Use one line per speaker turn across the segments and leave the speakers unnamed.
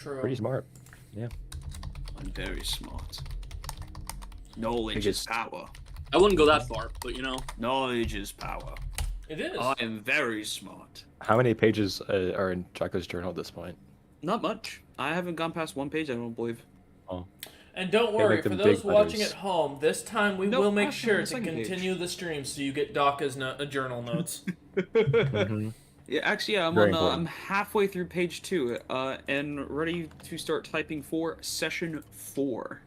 True.
Pretty smart. Yeah.
I'm very smart. Knowledge is power.
I wouldn't go that far, but you know.
Knowledge is power.
It is.
I am very smart.
How many pages are in Jocko's journal at this point?
Not much. I haven't gone past one page, I don't believe.
Oh.
And don't
They
worry,
make
for
them
those
big
watching
letters.
at home, this time we
Nope,
will make
I've
sure
done the
to
second page.
continue the stream so you get Daka's journal notes.
Mhm.
Yeah, actually, yeah,
Very
I'm
important.
halfway through page 2, and ready to start typing for session 4.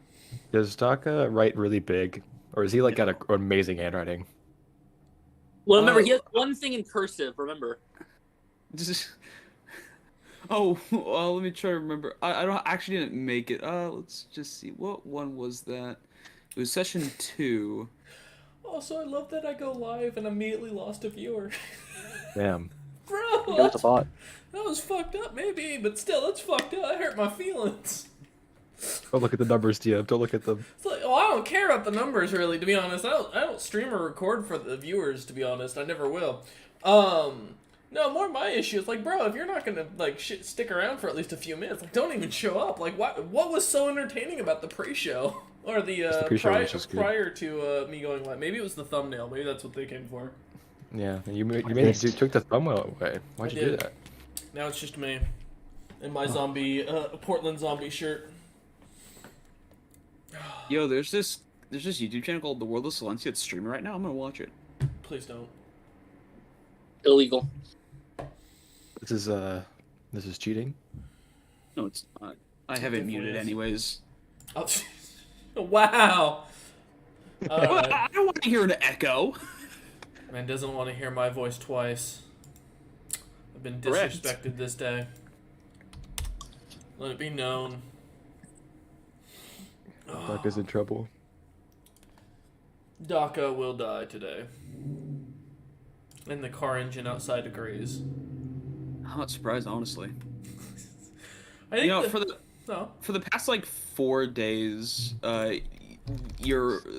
Does Daka write really big, or is he like got an amazing handwriting?
Well, remember, he has one thing in cursive, remember.
Just... Oh, well, let me try to remember. I don't actually didn't make it. Let's just see. What one was that? It was session 2.
Also, I love that I go live and immediately lost a viewer.
Damn.
Bro,
It was a bot.
that was fucked up, maybe, but still, that's fucked up. That hurt my feelings.
Don't look at the numbers, Tia. Don't look at them.
It's like, well, I don't care about the numbers, really, to be honest. I don't stream or record for the viewers, to be honest. I never will. No, more my issue is, like, bro, if you're not gonna, like, stick around for at least a few minutes, like, don't even show up. Like, what was so entertaining about the pre-show? Or the,
pre-show was just good.
prior to, me going live? Maybe it was the thumbnail. Maybe that's what they came for.
Yeah, you took the thumbnail away. Why'd you do
did.
that?
Now it's just me. In my zombie, Portland zombie shirt.
Yo, there's this YouTube channel called The World of Silencia that's streaming right now. I'm gonna watch it.
Please don't.
Illegal.
This is cheating.
No, it's not. I have it
definitely
muted
is.
anyways.
Oh, wow. Alright.
I don't want to hear an echo.
Man doesn't want to hear my voice twice. I've been
Correct.
disrespected this day. Let it be known.
Daka's in trouble.
Daka will die today. And the car engine outside agrees.
I'm not surprised, honestly.
I think
You know, for the past like 4 days, the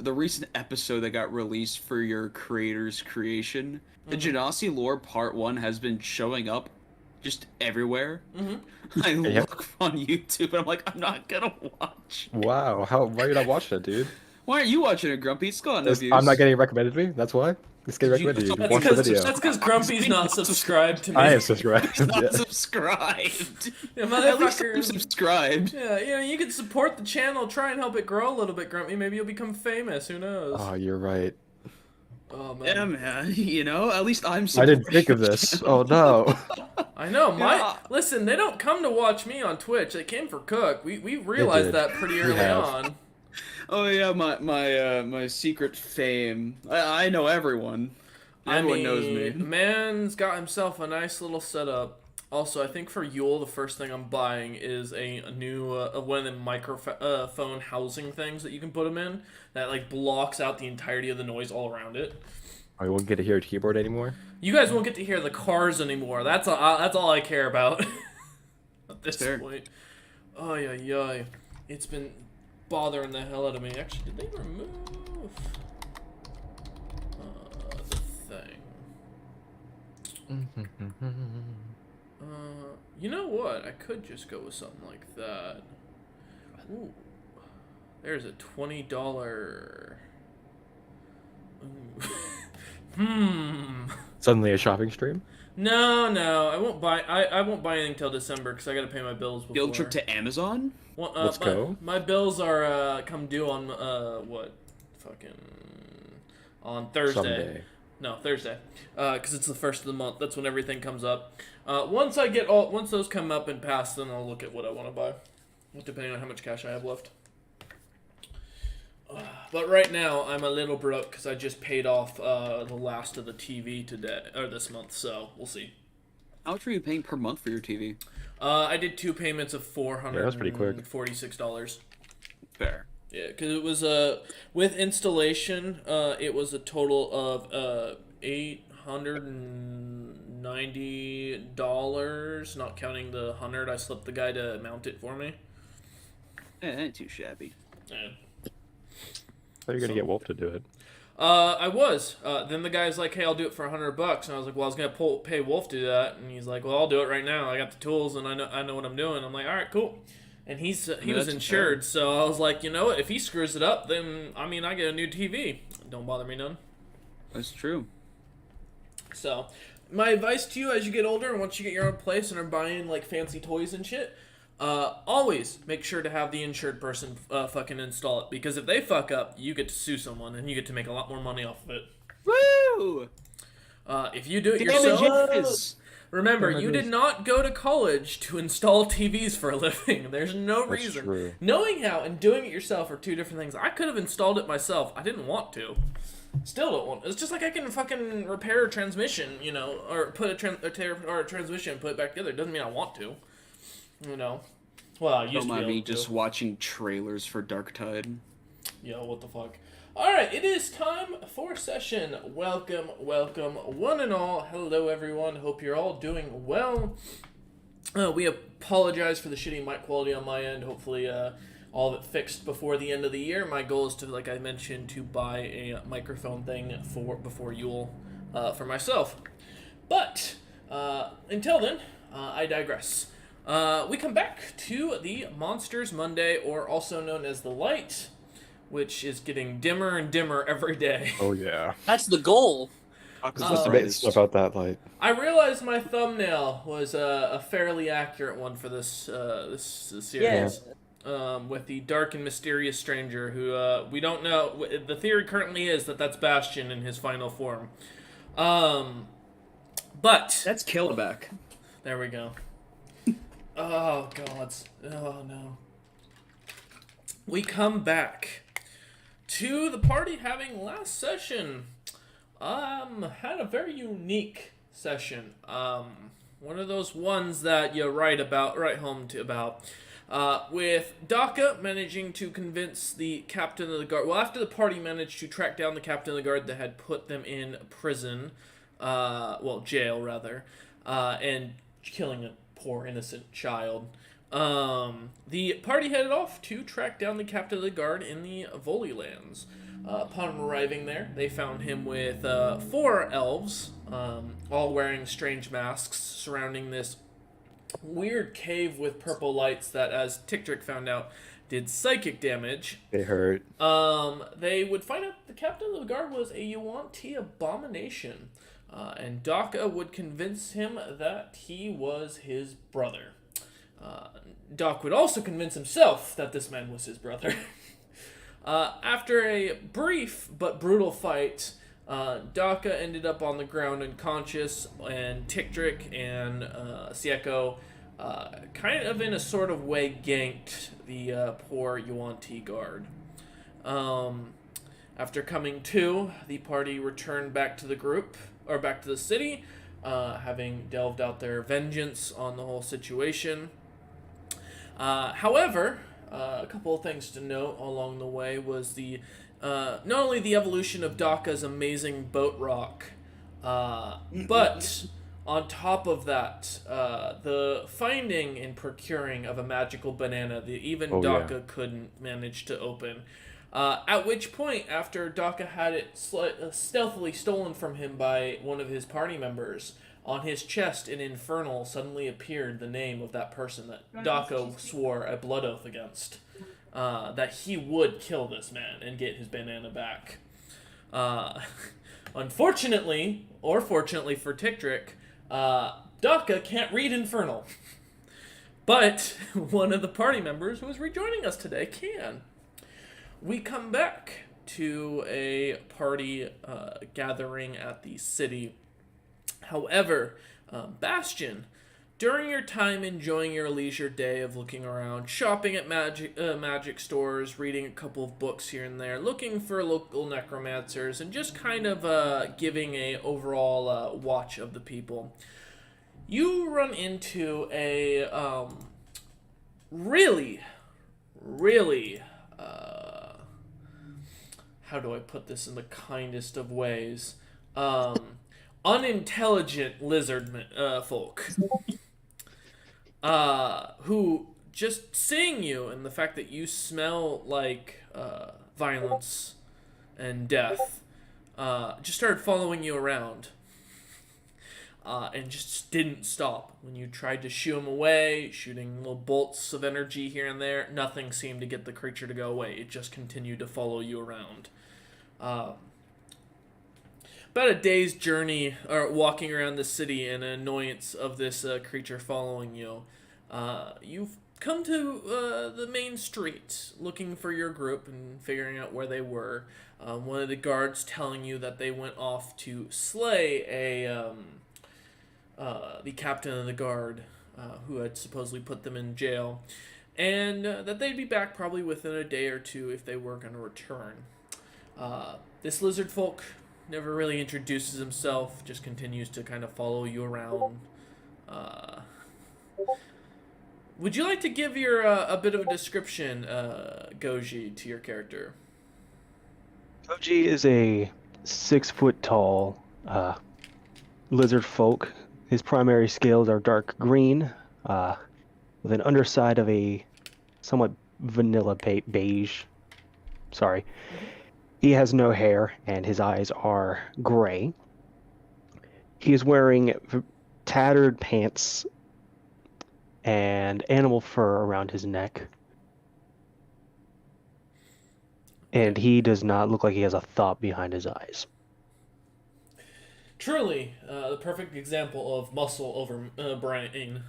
recent episode that got released for your creator's creation, the Genasi lore part 1 has been showing up just everywhere. I look on YouTube and I'm like, I'm not gonna watch.
Wow, why are you not watching it, dude?
Why aren't you watching it, Grumpy? It's got no views.
I'm not getting recommended to me. That's why. It's getting
Did you-
recommended to you.
That's
Watch the video.
That's because Grumpy's not subscribed to me.
I am subscribed.
He's not
Yeah.
subscribed.
Yeah,
At least I'm
motherfucker.
subscribed.
Yeah, you know, you can support the channel, try and help it grow a little bit, Grumpy. Maybe you'll become famous. Who knows?
Oh, you're right.
Oh, man.
Yeah, man. You know, at least I'm
I didn't think of this. Oh no.
I know.
Yeah.
Listen, they don't come to watch me on Twitch. They came for Cook. We realized
did.
that pretty
We
early
have.
on.
Oh yeah, my secret fame. I know everyone. Everyone knows me.
Man's got himself a nice little setup. Also, I think for Yule, the first thing I'm buying is a new one of the microphone housing things that you can put them in that like blocks out the entirety of the noise all around it.
Oh, you won't get to hear a keyboard anymore.
You guys won't get to hear the cars anymore. That's all I care about at this
Fair.
point. Oh yeah. It's been bothering the hell out of me. Actually, did they remove the thing? You know what? I could just go with something like that. Ooh. There's a $20.
Suddenly a shopping stream.
No, I won't buy. I won't buy anything till December because I gotta pay my bills before.
Field trip to Amazon?
Well,
Let's go.
My bills are come due on on Thursday.
Someday.
No, Thursday. Because it's the first of the month. That's when everything comes up. Once those come up and pass, then I'll look at what I want to buy, depending on how much cash I have left. But right now, I'm a little broke because I just paid off the last of the TV today or this month. So we'll see.
How much were you paying per month for your TV?
I did 2 payments of
Yeah, that's pretty quick.
$446.
Fair.
Yeah, because it was with installation, it was a total of $890, not counting the 100 I slipped the guy to mount it for me.
Eh, ain't too shabby.
Yeah.
I thought you were gonna get Wolf to do it.
I was. Then the guy's like, "Hey, I'll do it for $100," and I was like, "Well, I was gonna pay Wolf to do that," and he's like, "Well, I'll do it right now. I got the tools and I know what I'm doing." I'm like, "All right, cool." And he was
that's
insured, so I was like, you know what? If he screws it up, then I mean, I get a new TV. Don't bother me none.
That's true.
So, my advice to you as you get older and once you get your own place and are buying like fancy toys and shit, always make sure to have the insured person fucking install it, because if they fuck up, you get to sue someone and you get to make a lot more money off of it.
Woo!
If you do it yourself,
Damages.
remember, you did not go to college to install TVs for a living. There's no
That's
reason.
true.
Knowing how and doing it yourself are two different things. I could have installed it myself. I didn't want to. Still don't want. It's just like I can fucking repair a transmission, you know, or put a transmission and put it back together. It doesn't mean I want to, you know. Well, I used
Don't
to be
mind
able
me
to.
just watching trailers for Dark Tide.
Yo, what the fuck? Alright, it is time for session. Welcome, welcome, one and all. Hello, everyone. Hope you're all doing well. We apologize for the shitty mic quality on my end. Hopefully, all of it fixed before the end of the year. My goal is to, like I mentioned, to buy a microphone thing before Yule for myself. But, until then, I digress. We come back to the Monsters Monday, or also known as The Light, which is getting dimmer and dimmer every day.
Oh yeah.
That's the goal.
Just amazing about that light.
I realized my thumbnail was a fairly accurate one for this series. With the dark and mysterious stranger who we don't know. The theory currently is that that's Bastion in his final form. But
That's Killback.
there we go. Oh god. Oh no. We come back to the party having last session. Had a very unique session. One of those ones that you write home about. With Daka managing to convince the captain of the guard. Well, after the party managed to track down the captain of the guard that had put them in prison, jail rather, and killing a poor innocent child. The party headed off to track down the captain of the guard in the Voli lands. Upon arriving there, they found him with 4 elves, all wearing strange masks, surrounding this weird cave with purple lights that, as Tiktrick found out, did psychic damage.
They hurt.
They would find out the captain of the guard was a Yuan-Ti abomination, and Daka would convince him that he was his brother. Doc would also convince himself that this man was his brother. After a brief but brutal fight, Daka ended up on the ground unconscious, and Tiktrick and Sieko kind of in a sort of way ganked the poor Yuan-Ti guard. After coming to, the party returned back to the group, or back to the city, having delved out their vengeance on the whole situation. However, a couple of things to note along the way was the not only the evolution of Daka's amazing boat rock, but on top of that, the finding and procuring of a magical banana that even Daka couldn't manage to open. At which point, after Daka had it stealthily stolen from him by one of his party members, on his chest in Infernal suddenly appeared the name of that person that Daka swore a blood oath against. That he would kill this man and get his banana back. Unfortunately, or fortunately for Tiktrick, Daka can't read Infernal. But one of the party members who is rejoining us today can. We come back to a party gathering at the city. However, Bastion, during your time enjoying your leisure day of looking around, shopping at magic stores, reading a couple of books here and there, looking for local necromancers, and just kind of giving a overall watch of the people, you run into a really how do I put this in the kindest of ways? Unintelligent lizard folk. Who, just seeing you and the fact that you smell like violence and death, just started following you around. And just didn't stop. When you tried to shoo him away, shooting little bolts of energy here and there, nothing seemed to get the creature to go away. It just continued to follow you around. About a day's journey, or walking around the city, and an annoyance of this creature following you, you've come to the main street, looking for your group and figuring out where they were. One of the guards telling you that they went off to slay the captain of the guard, who had supposedly put them in jail, and that they'd be back probably within a day or two if they were going to return. This lizard folk never really introduces himself, just continues to kind of follow you around. Would you like to give your a bit of a description, Goji, to your character?
Koji is a 6 foot tall lizard folk. His primary scales are dark green, with an underside of a somewhat vanilla beige. Sorry. He has no hair, and his eyes are gray. He is wearing tattered pants and animal fur around his neck. And he does not look like he has a thought behind his eyes.
Truly, the perfect example of muscle over brain.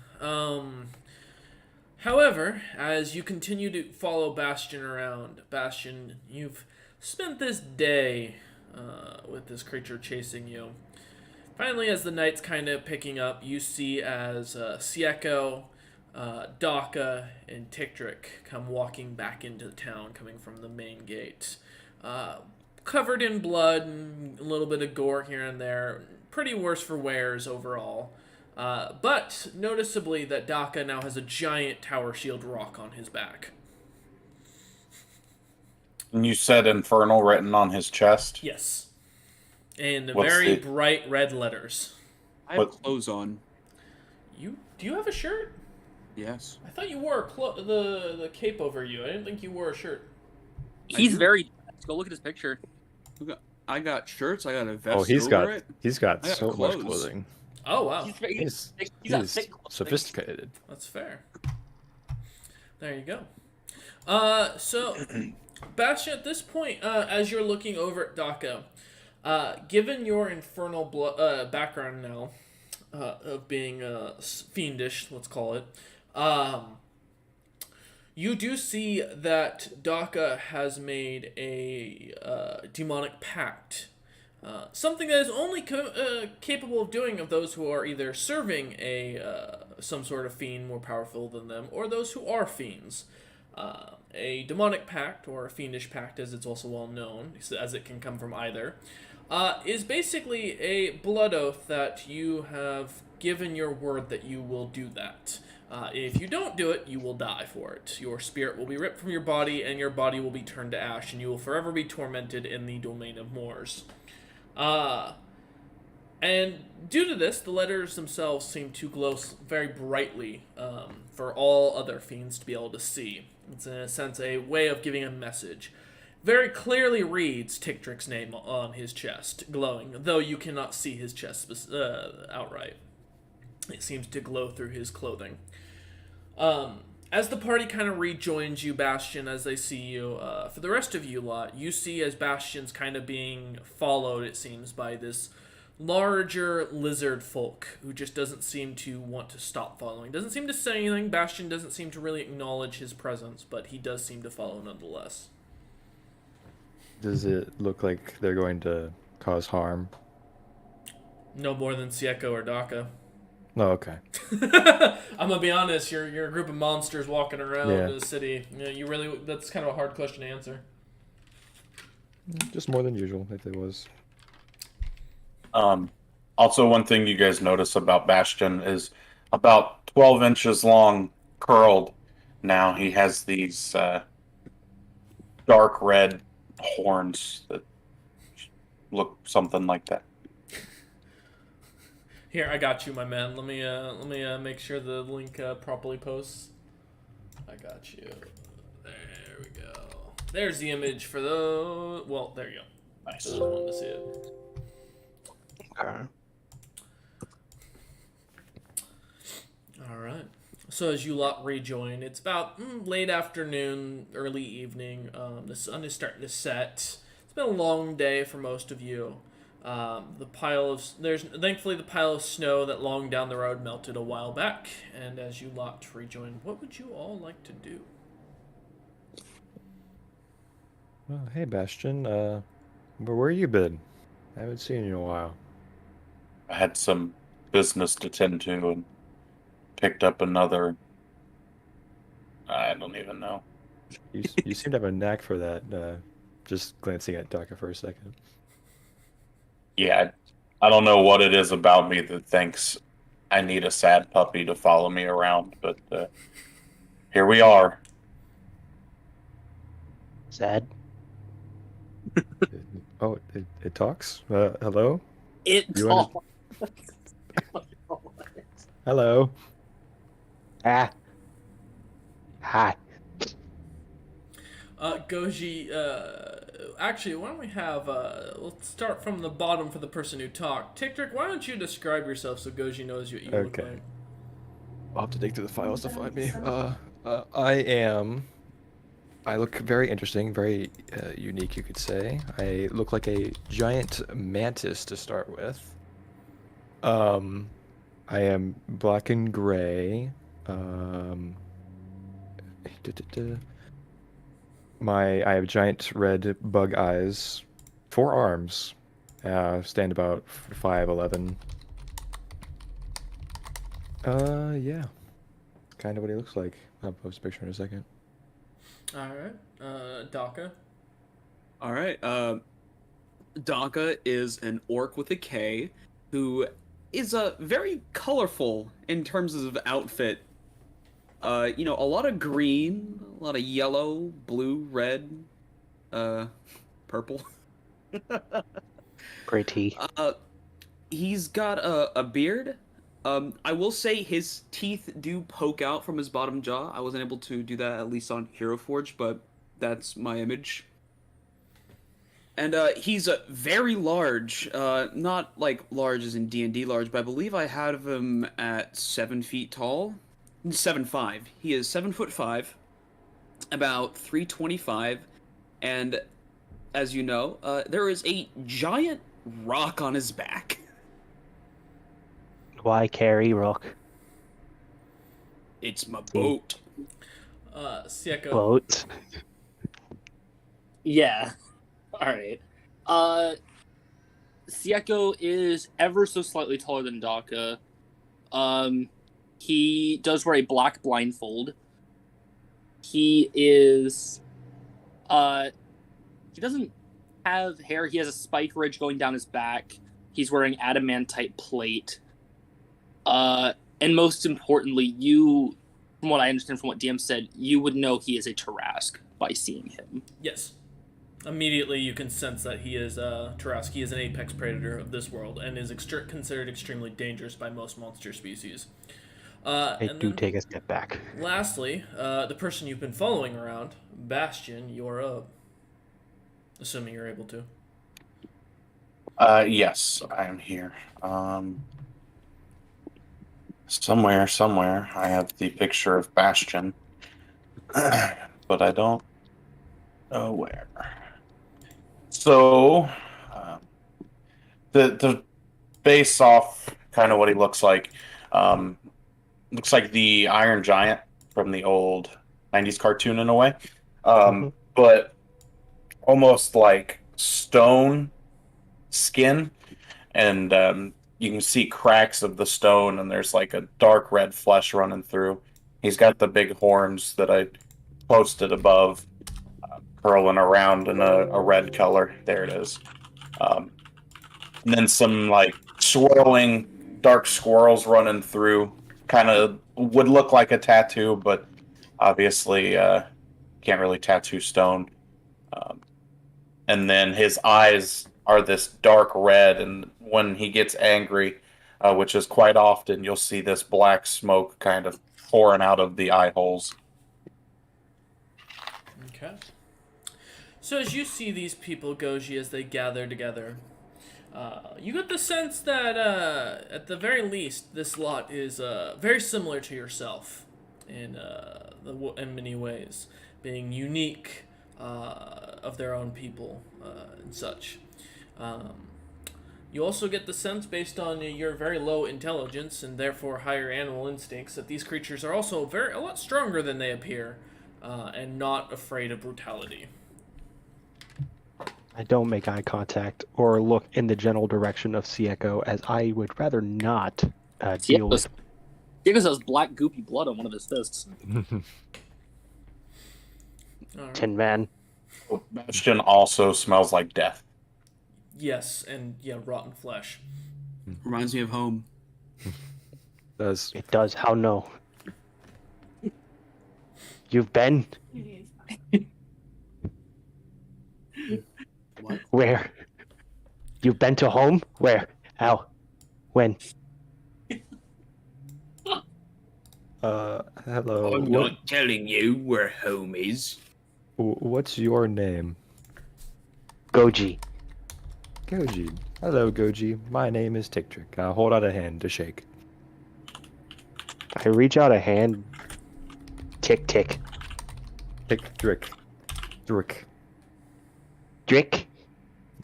However, as you continue to follow Bastion around, Bastion, you've spent this day with this creature chasing you. Finally, as the night's kind of picking up, you see as Sieko, Daka, and Tiktric come walking back into the town, coming from the main gate. Covered in blood and a little bit of gore here and there. Pretty worse for wears overall. But noticeably that Daka now has a giant tower shield rock on his back.
And you said Infernal written on his chest?
Yes. In
What's
very
the-
bright red letters.
I have
What-
clothes on.
Do you have a shirt?
Yes.
I thought you wore the cape over you. I didn't think you wore a shirt.
He's very. Let's go look at his picture.
I got shirts. I got a vest
Oh, he's
over
got
it.
he's got
I got
so much
clothes.
clothing.
Oh, wow.
He's
got thick clothing.
sophisticated.
That's fair. There you go. So, Bastion, at this point, as you're looking over at Daka, given your infernal background now, of being fiendish, let's call it, you do see that Daka has made a demonic pact. Something that is only capable of doing of those who are either serving some sort of fiend more powerful than them, or those who are fiends. A demonic pact, or a fiendish pact as it's also well known, as it can come from either, is basically a blood oath that you have given your word that you will do that. If you don't do it, you will die for it. Your spirit will be ripped from your body, and your body will be turned to ash, and you will forever be tormented in the domain of Moors. And due to this, the letters themselves seem to glow very brightly for all other fiends to be able to see. It's in a sense a way of giving a message. Very clearly reads Tiktric's name on his chest, glowing, though you cannot see his chest outright. It seems to glow through his clothing. As the party kind of rejoins you, Bastion, as they see you, for the rest of you lot, you see as Bastion's kind of being followed, it seems, by this larger lizard folk who just doesn't seem to want to stop following. Doesn't seem to say anything. Bastion doesn't seem to really acknowledge his presence, but he does seem to follow nonetheless.
Does it look like they're going to cause harm?
No more than Sieko or Daka.
Oh, okay.
I'm gonna be honest. You're a group of monsters walking around
Yeah.
the city. You really, that's kind of a hard question to answer.
Just more than usual, if it was.
Also, one thing you guys notice about Bastion is about 12 inches long, curled. Now he has these dark red horns that look something like that.
Here, I got you, my man. Let me make sure the link properly posts. I got you. There we go. There's the image for the. Well, there you go.
Nice.
Just wanted to see it.
Okay.
All right. So as you lot rejoin, it's about late afternoon, early evening. The sun is starting to set. It's been a long day for most of you. Thankfully the pile of snow that long down the road melted a while back. And as you lot rejoin, what would you all like to do?
Well, hey, Bastion. Where you been? I haven't seen you in a while.
I had some business to tend to and picked up another. I don't even know.
You seem to have a knack for that. Just glancing at Daka for a second.
Yeah, I don't know what it is about me that thinks I need a sad puppy to follow me around, but here we are.
Sad.
Oh, it talks? Hello?
It
You wanna-
talks.
Hello?
Ah. Hi.
Goji, actually, why don't we have, we'll start from the bottom for the person who talked. Ticktrick, why don't you describe yourself so Goji knows what you look
Okay.
like?
I'll have to dig through the files to find me. I look very interesting, very unique, you could say. I look like a giant mantis to start with. I am black and gray. I have giant red bug eyes, 4 arms, stand about 5'11". Yeah, kind of what he looks like. I'll post a picture in a second.
Alright, Daka.
All right. Daka is an orc with a K who is very colorful in terms of outfit. A lot of green, a lot of yellow, blue, red, purple.
Pretty.
He's got a beard. I will say his teeth do poke out from his bottom jaw. I wasn't able to do that at least on Hero Forge, but that's my image. And he's very large. Not like large as in D&D large, but I believe I had him at 7 feet tall. 7'5". He is 7'5", about 325, and as you know, there is a giant rock on his back.
Why carry rock?
It's my boat.
Sieko.
Boat.
Yeah. All right. Sieko is ever so slightly taller than Daka. He does wear a black blindfold. He is, he doesn't have hair. He has a spike ridge going down his back. He's wearing adamantite plate. And most importantly, from what I understand from what DM said, you would know he is a Tarrasque by seeing him.
Yes. Immediately you can sense that he is Tarrasque. He is an apex predator of this world and is considered extremely dangerous by most monster species.
Take a step back.
Lastly, the person you've been following around, Bastion, you're up. Assuming you're able to.
Yes, I am here. Somewhere, I have the picture of Bastion, but I don't know where. So, the base off kind of what he looks like. Looks like the Iron Giant from the old 90s cartoon in a way. But almost like stone skin. And you can see cracks of the stone, and there's like a dark red flesh running through. He's got the big horns that I posted above, curling around in a red color. There it is. And then some like swirling dark squirrels running through. Kind of would look like a tattoo, but obviously can't really tattoo stone. And then his eyes are this dark red, and when he gets angry, which is quite often, you'll see this black smoke kind of pouring out of the eye holes.
Okay. So as you see these people, Goji, as they gather together, you get the sense that, at the very least, this lot is very similar to yourself in many ways, being unique of their own people and such. You also get the sense, based on your very low intelligence and therefore higher animal instincts, that these creatures are also a lot stronger than they appear, and not afraid of brutality.
I don't make eye contact or look in the general direction of Sieko, as I would rather not deal with.
Diego has black goopy blood on one of his fists.
All right.
Tin Man.
Bastion also smells like death.
Yes, and yeah, rotten flesh.
Reminds me of home.
Does
It does. How no? You've been
What?
where? You've been to home? Where? How? When?
hello.
I'm not telling you where home is.
What's your name?
Goji.
Goji. Hello, Goji. My name is Tick-Trick. Hold out a hand to shake.
I reach out a hand. Tick tick.
Tick-Drick. Drick.
Drick.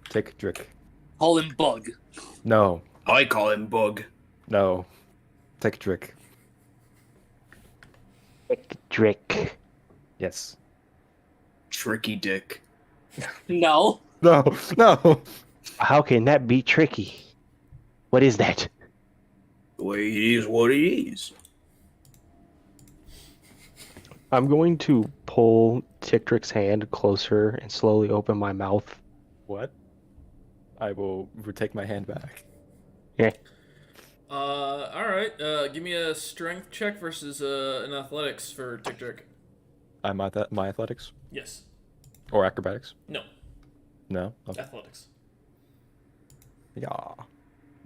Tick-Drick.
Call him Bug.
No.
I call him Bug.
No. Tick-Drick.
Tick drick.
Yes.
Tricky Dick.
No.
No. No.
How can that be tricky? What is that?
The way it is what it is.
I'm going to pull Tick Trick's hand closer and slowly open my mouth.
What? I will take my hand back.
All right. Give me a strength check versus an athletics for Tick Trick.
My athletics?
Yes.
Or acrobatics?
No.
No? Okay.
Athletics.
Yeah.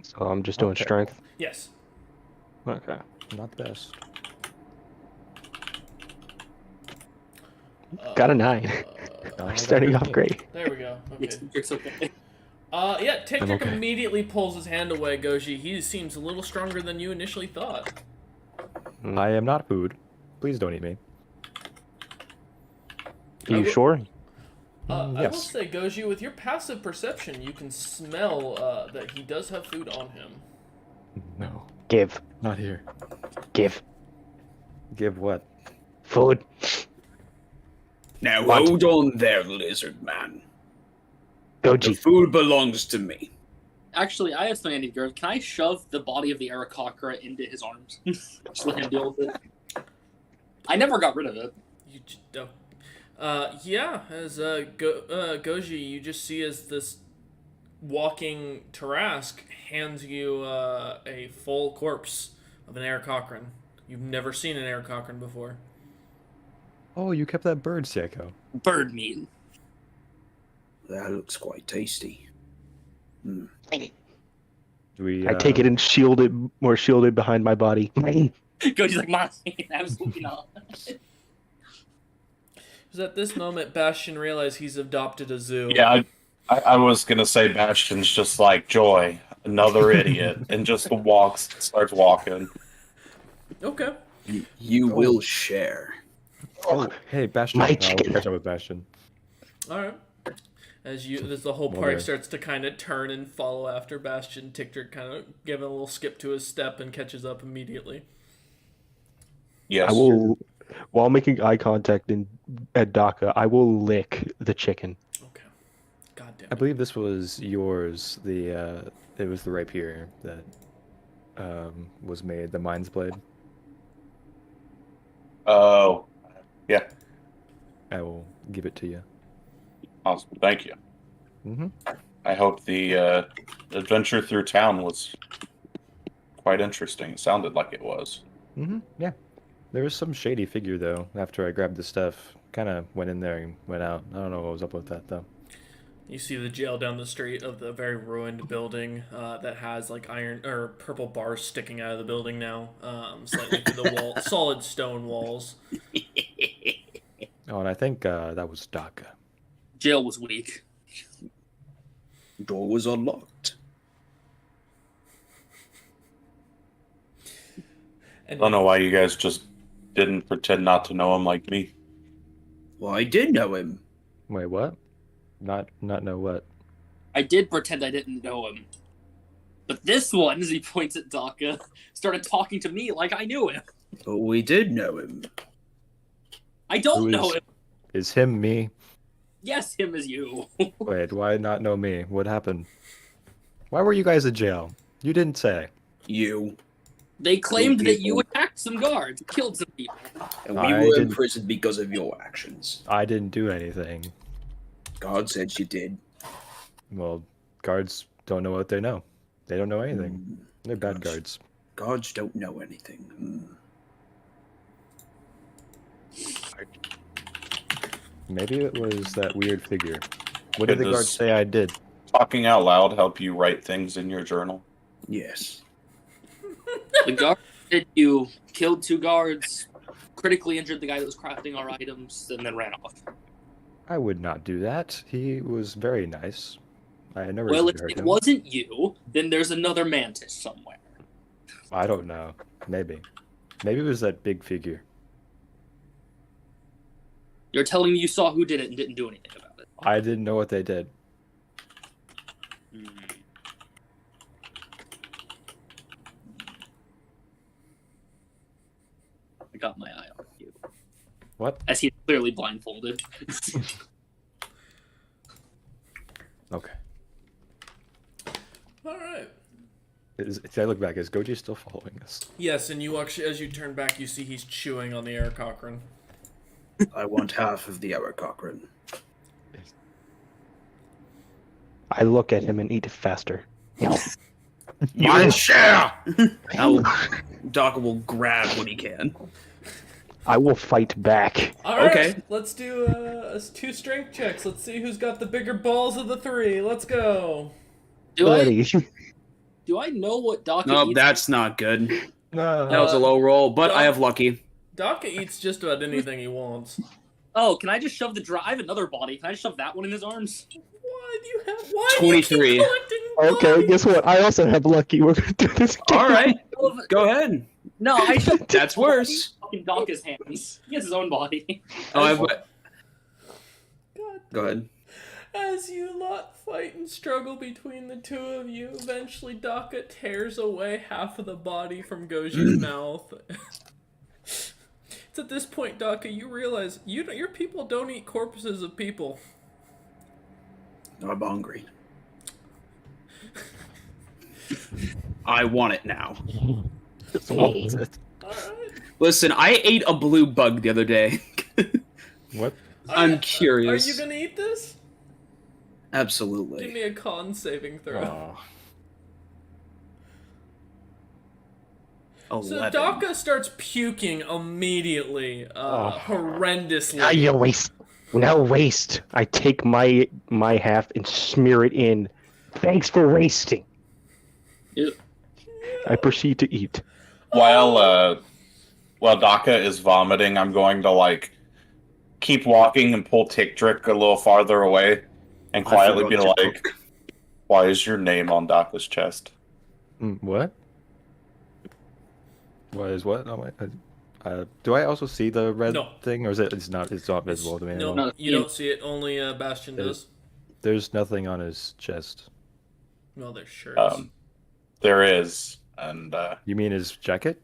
So I'm just doing
Okay.
strength.
Yes.
Okay.
Not the best.
Got a 9.
I got
Starting
a
off
15.
great.
There we go. Okay.
It's okay.
Yeah, Tick
I'm
Trick
okay.
immediately pulls his hand away, Goji. He seems a little stronger than you initially thought.
I am not food. Please don't eat me.
Are you
will-
sure?
I will
Yes.
say, Goji, with your passive perception, you can smell that he does have food on him.
No.
Give.
Not here.
Give.
Give what?
Food.
Now
What?
hold on there, lizard man. The
Goji.
food belongs to me.
Actually, I have something I need to go. Can I shove the body of the Arakocra into his arms? Just let him deal with it. I never got rid of it.
You just don't. Yeah, as Goji, you just see as this walking Tarask hands you a full corpse of an Aarakocra. You've never seen an Aarakocra before.
Oh, you kept that bird, Seiko.
Bird meat.
That looks quite tasty.
Do we?
I take it and shield it behind my body.
Goji's like, mine. Absolutely not.
Because at this moment, Bastion realized he's adopted a zoo.
Yeah, I was gonna say Bastion's just like Joy, another idiot, and just starts walking.
Okay.
You will share.
Oh, hey, Bastion.
My
I'll
chicken.
catch up with Bastion.
All right. As the whole
Well,
party
there.
starts to kind of turn and follow after Bastion, Tick-Trick kind of giving a little skip to his step and catches up immediately.
Yes.
I will, while making eye contact at Daka, I will lick the chicken.
Okay. God damn
I
it.
believe this was yours. It was the rapier that was made. The Mind's Blade.
Oh, yeah.
I will give it to you.
Awesome. Thank you.
Mm-hmm.
I hope the adventure through town was quite interesting. It sounded like it was.
Mm-hmm. Yeah. There was some shady figure though. After I grabbed the stuff, kind of went in there and went out. I don't know what was up with that though.
You see the jail down the street of the very ruined building that has like iron or purple bars sticking out of the building now, slightly through the wall, solid stone walls.
Oh, and I think that was Daka.
Jail was weak.
Door was unlocked.
I
And
don't know why you guys just didn't pretend not to know him like me.
Well, I did know him.
Wait, what? Not know what?
I did pretend I didn't know him. But this one, as he points at Daka, started talking to me like I knew him.
But we did know him.
I don't
Who
know
is-
him.
Is him me?
Yes, him is you.
Wait, why not know me? What happened? Why were you guys in jail? You didn't say.
You.
They claimed that you
people.
attacked some guards, killed some people.
And we
I
were
didn't-
imprisoned because of your actions.
I didn't do anything.
God said you did.
Well, guards don't know what they know. They don't know anything. They're bad
Gosh.
guards.
Gods don't know anything.
Maybe it was that weird figure. What did the guards
Does
say I did?
talking out loud help you write things in your journal?
Yes.
The guard said you killed 2 guards, critically injured the guy that was crafting our items, and then ran off.
I would not do that. He was very nice. I had never
Well, if
hurt
it
him.
wasn't you, then there's another mantis somewhere.
I don't know. Maybe. Maybe it was that big figure.
You're telling me you saw who did it and didn't do anything about it.
I didn't know what they did.
I got my eye on you.
What?
As he's clearly blindfolded.
Okay.
all right.
I look back. Is Goji still following us?
Yes, and you actually, as you turn back, you see he's chewing on the air Cochrane.
I want half of the Air Cochrane.
I look at him and eat faster.
Mine share! Daka will grab what he can.
I will fight back.
All right,
Okay.
let's do 2 strength checks. Let's see who's got the bigger balls of the 3. Let's go.
Do I
Buddy.
know what Daka
No,
eats?
that's not good.
No.
That was a low roll, but I have lucky.
Daka eats just about anything he wants.
Oh, can I just shove the I have another body. Can I just shove that one in his arms?
Why do you have? Why do you
23.
keep collecting
Okay,
bodies?
guess what? I also have lucky. We're gonna do this again.
All right, go ahead.
No, I shoved
That's worse.
fucking Daka's hands. He has his own body.
Oh, I've,
God.
go ahead.
As you lot fight and struggle between the 2 of you, eventually Daka tears away half of the body from Goji's mouth. It's at this point, Daka, you realize your people don't eat corpses of people.
I'm hungry. I want it now.
Alright.
Listen, I ate a blue bug the other day.
What?
I'm curious.
Are you gonna eat this? Give
Absolutely.
me a con saving throw.
Oh.
So
11.
Daka starts puking immediately, horrendously.
Now you waste. Now waste. I take my half and smear it in. Thanks for wasting.
Yep.
I proceed to eat.
While Daka is vomiting, I'm going to keep walking and pull Tickdrick a little farther away, and
I
quietly be
forgot to
like, "Why is your name on Daka's chest?"
What? What is what? Oh, do I also see the red
No.
thing, or is it's not visible to me? at
No,
all?
No.
you don't see it. Only Bastion does.
There's nothing on his chest.
Well, there sure is.
There is, and
You mean his jacket?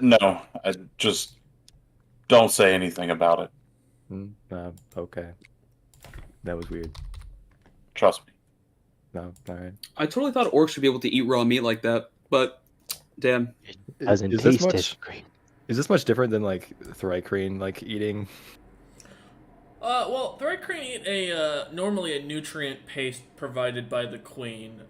no, I just don't say anything about it.
Okay. That was weird.
Trust me.
No, alright.
I totally thought orcs should be able to eat raw meat like that, but damn.
Doesn't
Is this
taste
much?
as great.
Is this much different than Thrycreen eating?
Well, Thrycreen eat normally a nutrient paste provided by the queen.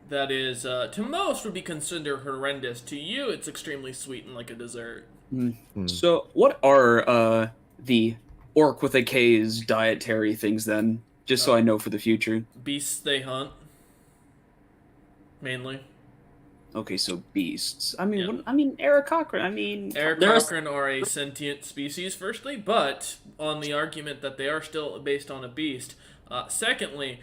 That is, to most would be considered horrendous. To you, it's extremely sweet and like a dessert.
So, what are the orc with a K's dietary things then? Just so I know for the future.
Beasts they hunt. Mainly.
Okay, so beasts. I mean,
Yeah.
I mean, Eric Cochran. I mean,
Eric
There's-
Cochran are a sentient species, firstly, but on the argument that they are still based on a beast. Secondly,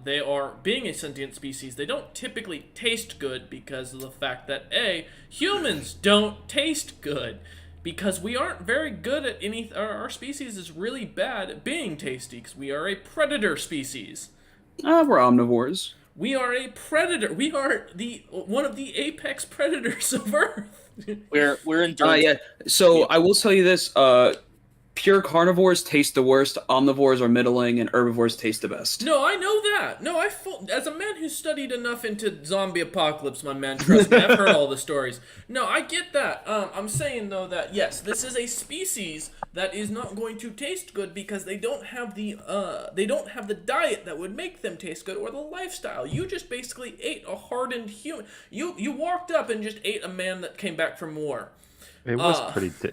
they are, being a sentient species, they don't typically taste good because of the fact that, A, humans don't taste good. Because we aren't very good at our species is really bad at being tasty, because we are a predator species.
we're omnivores.
We are a predator. We are one of the apex predators of Earth.
We're endurance.
Yeah. So I will tell you this: pure carnivores taste the worst. Omnivores are middling, and herbivores taste the best.
No, I know that. No, as a man who studied enough into zombie apocalypse, my man, trust me, I've heard all the stories. No, I get that. I'm saying though that yes, this is a species that is not going to taste good because they don't have the diet that would make them taste good or the lifestyle. You just basically ate a hardened human. You walked up and just ate a man that came back from war.
It was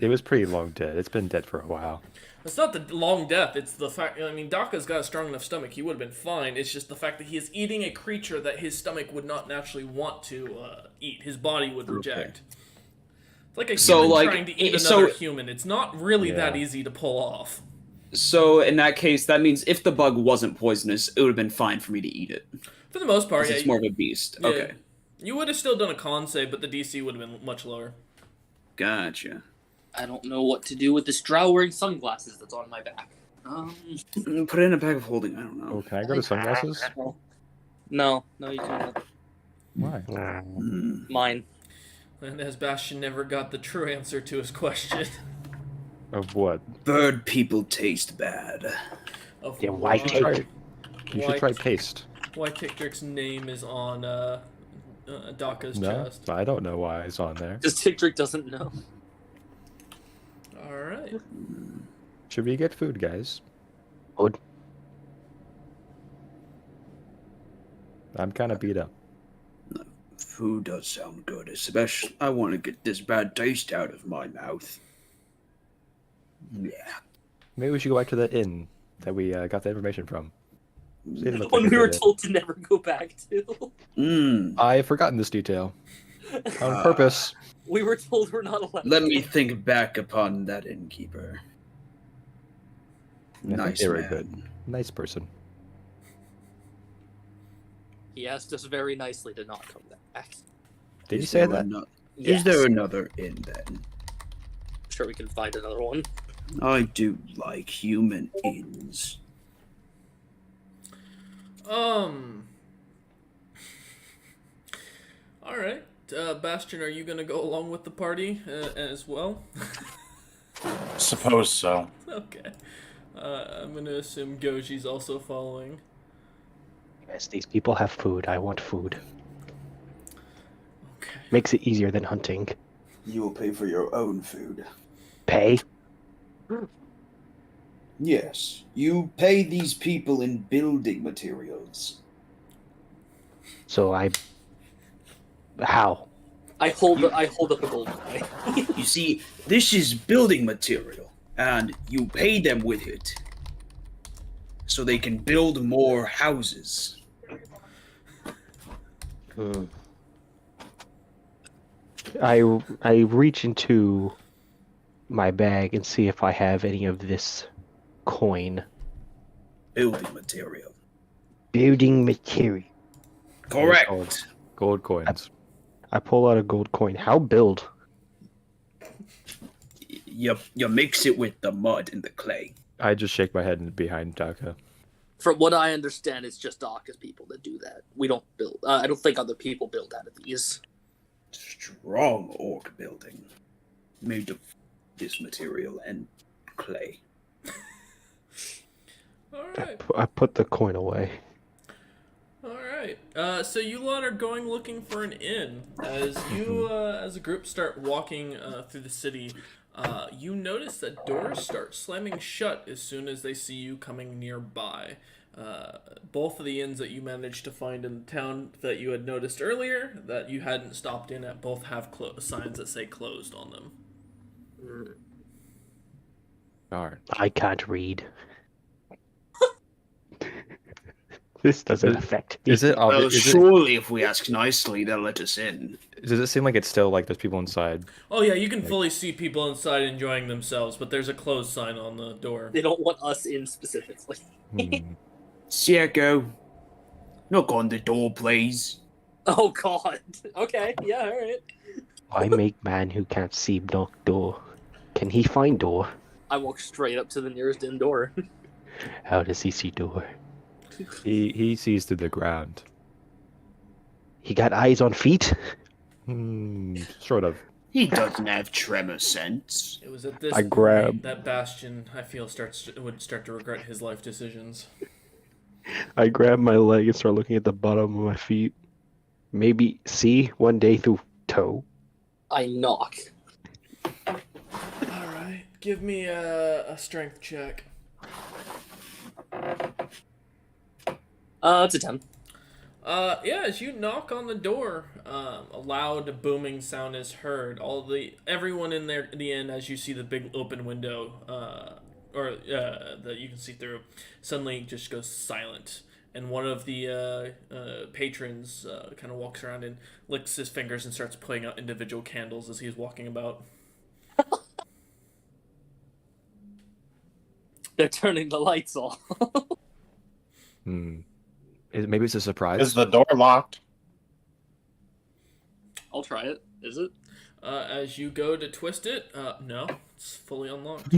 it was pretty long dead. It's been dead for a while.
It's not the long death, it's the fact, I mean, Daka's got a strong enough stomach, he would have been fine. It's just the fact that he is eating a creature that his stomach would not naturally want to eat. His body would reject. It's like a human trying to eat another human. It's not really that easy to pull off.
So in that case, that means if the bug wasn't poisonous, it would have been fine for me to eat it.
For the most part, yeah.
It's more of a beast.
Yeah.
Okay.
You would have still done a con save, but the DC would have been much lower.
Gotcha.
I don't know what to do with this drow wearing sunglasses that's on my back.
Put it in a bag of holding. I don't know.
Oh, can I go to sunglasses?
No, you can't.
Why?
Mine.
And as Bastion never got the true answer to his question.
Of what?
Bird people taste bad.
Of
Yeah, why
why-
take-
You should try paste.
Why Tickdrick's name is on Daka's
No,
chest.
I don't know why it's on there.
Just Tickdrick doesn't know.
Alright.
Should we get food, guys?
Would.
I'm kind of beat up.
Food does sound good, especially I want to get this bad taste out of my mouth. Yeah.
Maybe we should go back to the inn that we got the information from. See, it looked
When
like
we
a
were
good inn.
told to never go back to.
I've forgotten this detail. On purpose.
We were told we're not allowed.
Let me think back upon that innkeeper.
I think
Nice
they were
man.
good. Nice person.
He asked us very nicely to not come back.
Did you
Is
say
there
that?
ano-
Yes.
Is there another inn then?
I'm sure we can find another one.
I do like human inns.
Alright. Bastion, are you gonna go along with the party as well?
Suppose so.
Okay. I'm gonna assume Goji's also following.
Yes, these people have food. I want food.
Okay.
Makes it easier than hunting.
You will pay for your own food.
Pay?
Yes, you pay these people in building materials.
So I... How?
I hold up a gold coin.
You see, this is building material, and you pay them with it. So they can build more houses.
I reach into my bag and see if I have any of this coin.
Building material.
Building material.
Correct.
Gold coins.
I pull out a gold coin. How build?
You mix it with the mud and the clay.
I just shake my head behind Daka.
From what I understand, it's just Daka's people that do that. We don't build. I don't think other people build out of these.
Strong orc building. Made of this material and clay.
Alright.
I put the coin away.
Alright. So you lot are going looking for an inn. As you, as a group, start walking through the city, you notice that doors start slamming shut as soon as they see you coming nearby. Both of the inns that you managed to find in the town that you had noticed earlier, that you hadn't stopped in at, both have signs that say closed on them.
Darn.
I can't read. This doesn't affect me.
Is it
Well,
obvious?
surely if we ask nicely, they'll let us in.
Does it seem like it's still like there's people inside?
Oh yeah, you can fully see people inside enjoying themselves, but there's a closed sign on the door.
They don't want us in specifically.
Hmm.
Sieko, knock on the door, please.
Oh god. Okay, yeah, alright.
I make man who can't see knock door. Can he find door?
I walk straight up to the nearest inn door.
How does he see door?
He sees through the ground.
He got eyes on feet?
Sort of.
He doesn't have tremor sense.
It was at this
I
point
grab-
that Bastion, I feel, would start to regret his life decisions.
I grab my leg and start looking at the bottom of my feet. Maybe see one day through toe.
I knock.
Alright, give me a strength check.
It's a 10.
Yeah, as you knock on the door, a loud booming sound is heard. Everyone in there, the inn, as you see the big open window, that you can see through, suddenly just goes silent. And one of the patrons kind of walks around and licks his fingers and starts putting out individual candles as he's walking about.
They're turning the lights off.
Maybe it's a surprise.
Is the door locked?
I'll try it. Is it?
As you go to twist it, no, it's fully unlocked.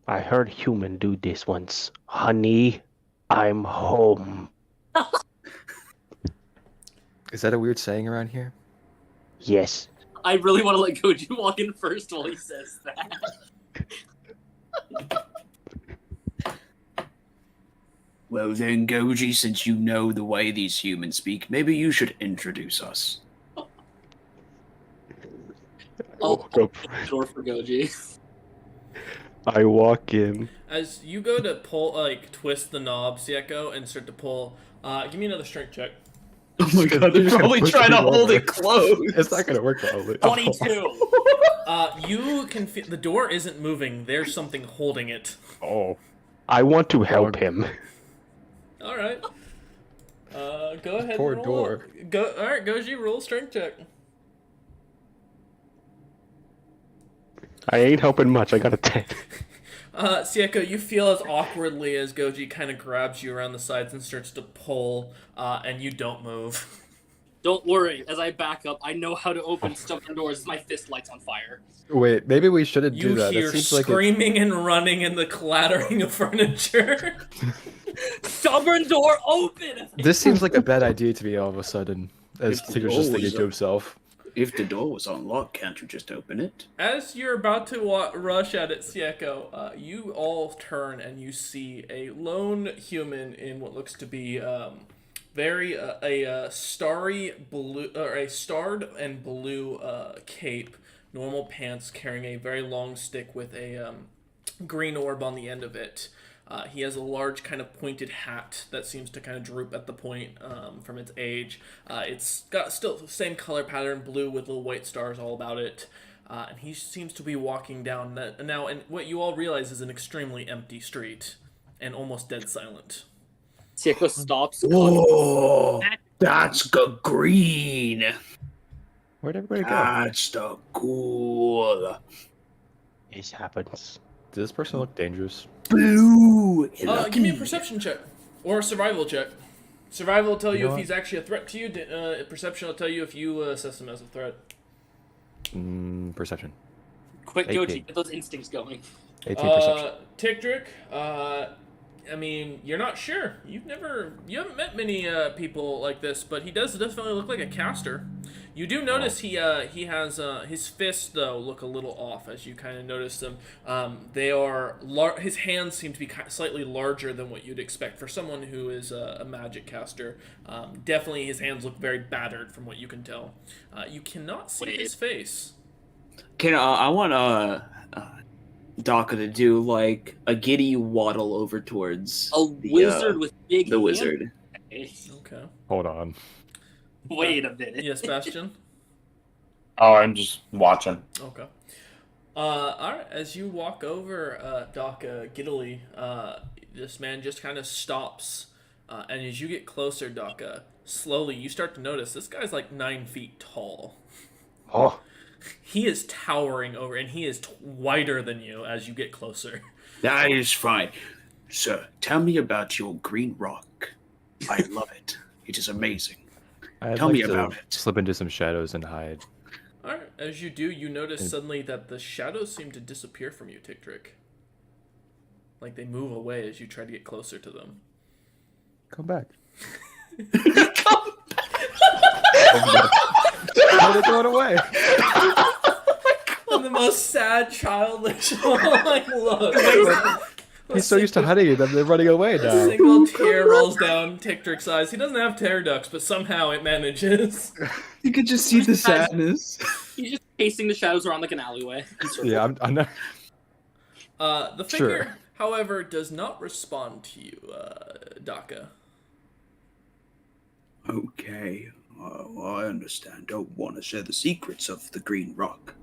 I heard human do this once. Honey, I'm home.
Is that a weird saying around here?
Yes.
I really want to let Goju walk in first while he says that.
Well then, Goji, since you know the way these humans speak, maybe you should introduce us.
I'll
Go-
open the door for Goji.
I walk in.
As you go to twist the knob, Sieko, and start to pull, give me another strength check.
Oh my god, they're probably trying to hold it closed.
It's not gonna work probably.
22!
You can feel the door isn't moving. There's something holding it.
Oh.
I want to help him.
All right. Go ahead.
Poor
and roll
door.
up. Go. All right, Goji, roll strength check.
I ain't helping much. I got a 10.
Sieko, you feel as awkwardly as Goji kind of grabs you around the sides and starts to pull, and you don't move.
Don't worry, as I back up, I know how to open stubborn doors as my fist lights on fire.
Wait, maybe we shouldn't
You
do that.
hear
It seems like
screaming and running and the clattering of furniture.
Stubborn door open!
this seems like a bad idea to me all of a sudden. As
If the
Tigger's just
door
thinking
was
to
up-
himself.
If the door was unlocked, can't you just open it?
As you're about to rush at it, Sieko, you all turn and you see a lone human in what looks to be a starry blue or a starred and blue cape, normal pants, carrying a very long stick with a green orb on the end of it. He has a large kind of pointed hat that seems to kind of droop at the point from its age. It's got still the same color pattern, blue with little white stars all about it. And he seems to be walking down now, and what you all realize is an extremely empty street and almost dead silent.
Sieko stops.
Whoa! That's green!
Where'd everybody go?
That's the cool.
This happens.
Does this person look dangerous?
Blue!
Give me a perception check or a survival check. Survival will tell you
know
if
what?
he's actually a threat to you. Perception will tell you if you assess him as a threat.
Perception.
Quick,
18.
Goji, get those instincts going.
18 perception.
Tickdrick, I mean, you're not sure. You haven't met many people like this, but he does definitely look like a caster. You do notice he has his fists though look a little off as you kind of notice them. They are his hands seem to be slightly larger than what you'd expect for someone who is a magic caster. Definitely, his hands look very battered from what you can tell. You cannot see his face.
I want Daka to do like a giddy waddle over towards
A wizard with big
the wizard.
hands?
Okay.
Hold on.
Wait a minute.
Yes, Bastion.
Oh, I'm just watching.
Okay. All right. As you walk over, Daka giddily, this man just kind of stops, and as you get closer, Daka, slowly you start to notice this guy's like 9 feet tall.
Oh,
He is towering over, and he is wider than you as you get closer.
That is fine. Sir, tell me about your green rock. I love it. It is amazing.
I'd
Tell
like
me
to
about it.
slip into some shadows and hide.
All right. As you do, you notice suddenly that the shadows seem to disappear from you, Tick. Like they move away as you try to get closer to them.
Come back. How did they throw it away?
And the most sad, childish, like look.
He's so used to hiding them, they're running away
A
now.
single tear rolls down Tick eyes. He doesn't have tear ducts, but somehow it manages.
You could just see the sadness.
He's just pacing the shadows around like an alleyway.
Yeah, I'm not.
The figure,
Sure.
however, does not respond to you, Daka.
Okay. Well, I understand. Don't want to share the secrets of the green rock.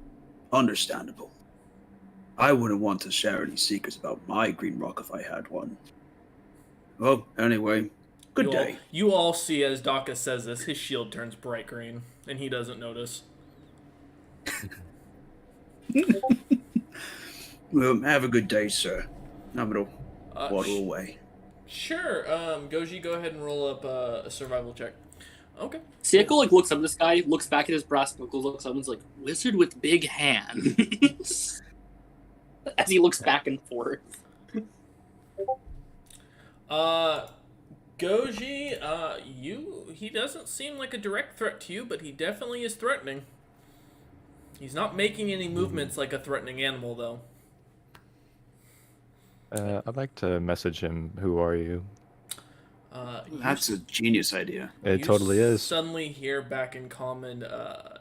Understandable. I wouldn't want to share any secrets about my green rock if I had one. Well, anyway, good day.
You all see as Daka says this, his shield turns bright green, and he doesn't notice.
Well, have a good day, sir. I'm gonna
Uh,
waddle away.
Sure. Goji, go ahead and roll up a survival check. Okay.
Sieko like looks up at this guy, looks back at his brass knuckles, looks up and is like, "Wizard with big hands." As he looks back and forth.
Goji, he doesn't seem like a direct threat to you, but he definitely is threatening. He's not making any movements like a threatening animal, though.
I'd like to message him. Who are you?
That's a genius idea.
It totally is.
Suddenly hear back in common,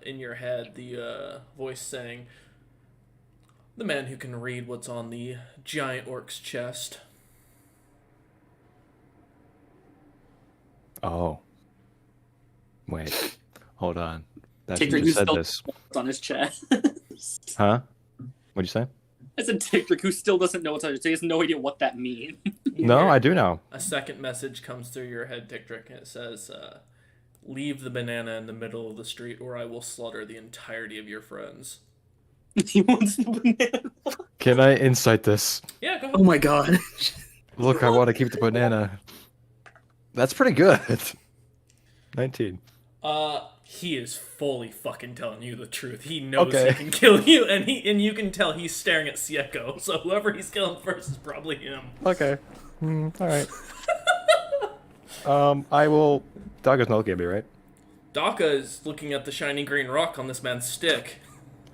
in your head, the voice saying, "The man who can read what's on the giant orc's chest."
Oh. Wait. Hold on. That's
Tick
who
who's
said
still
this.
what's on his chest.
Huh? What'd you say?
I said Tick who still doesn't know what's on his chest. He has no idea what that means.
No, I do now.
A second message comes through your head, Tick, and it says, "Leave the banana in the middle of the street, or I will slaughter the entirety of your friends."
He wants the banana.
Can I insight this?
Yeah, go ahead.
Oh my god.
Look, I want to keep the banana. That's pretty good. 19.
He is fully fucking telling you the truth. He knows
Okay.
he can kill you, and you can tell he's staring at Sieko. So whoever he's killing first is probably him.
Okay. Alright. I will... Daga's not looking at me, right?
Daka is looking at the shiny green rock on this man's stick.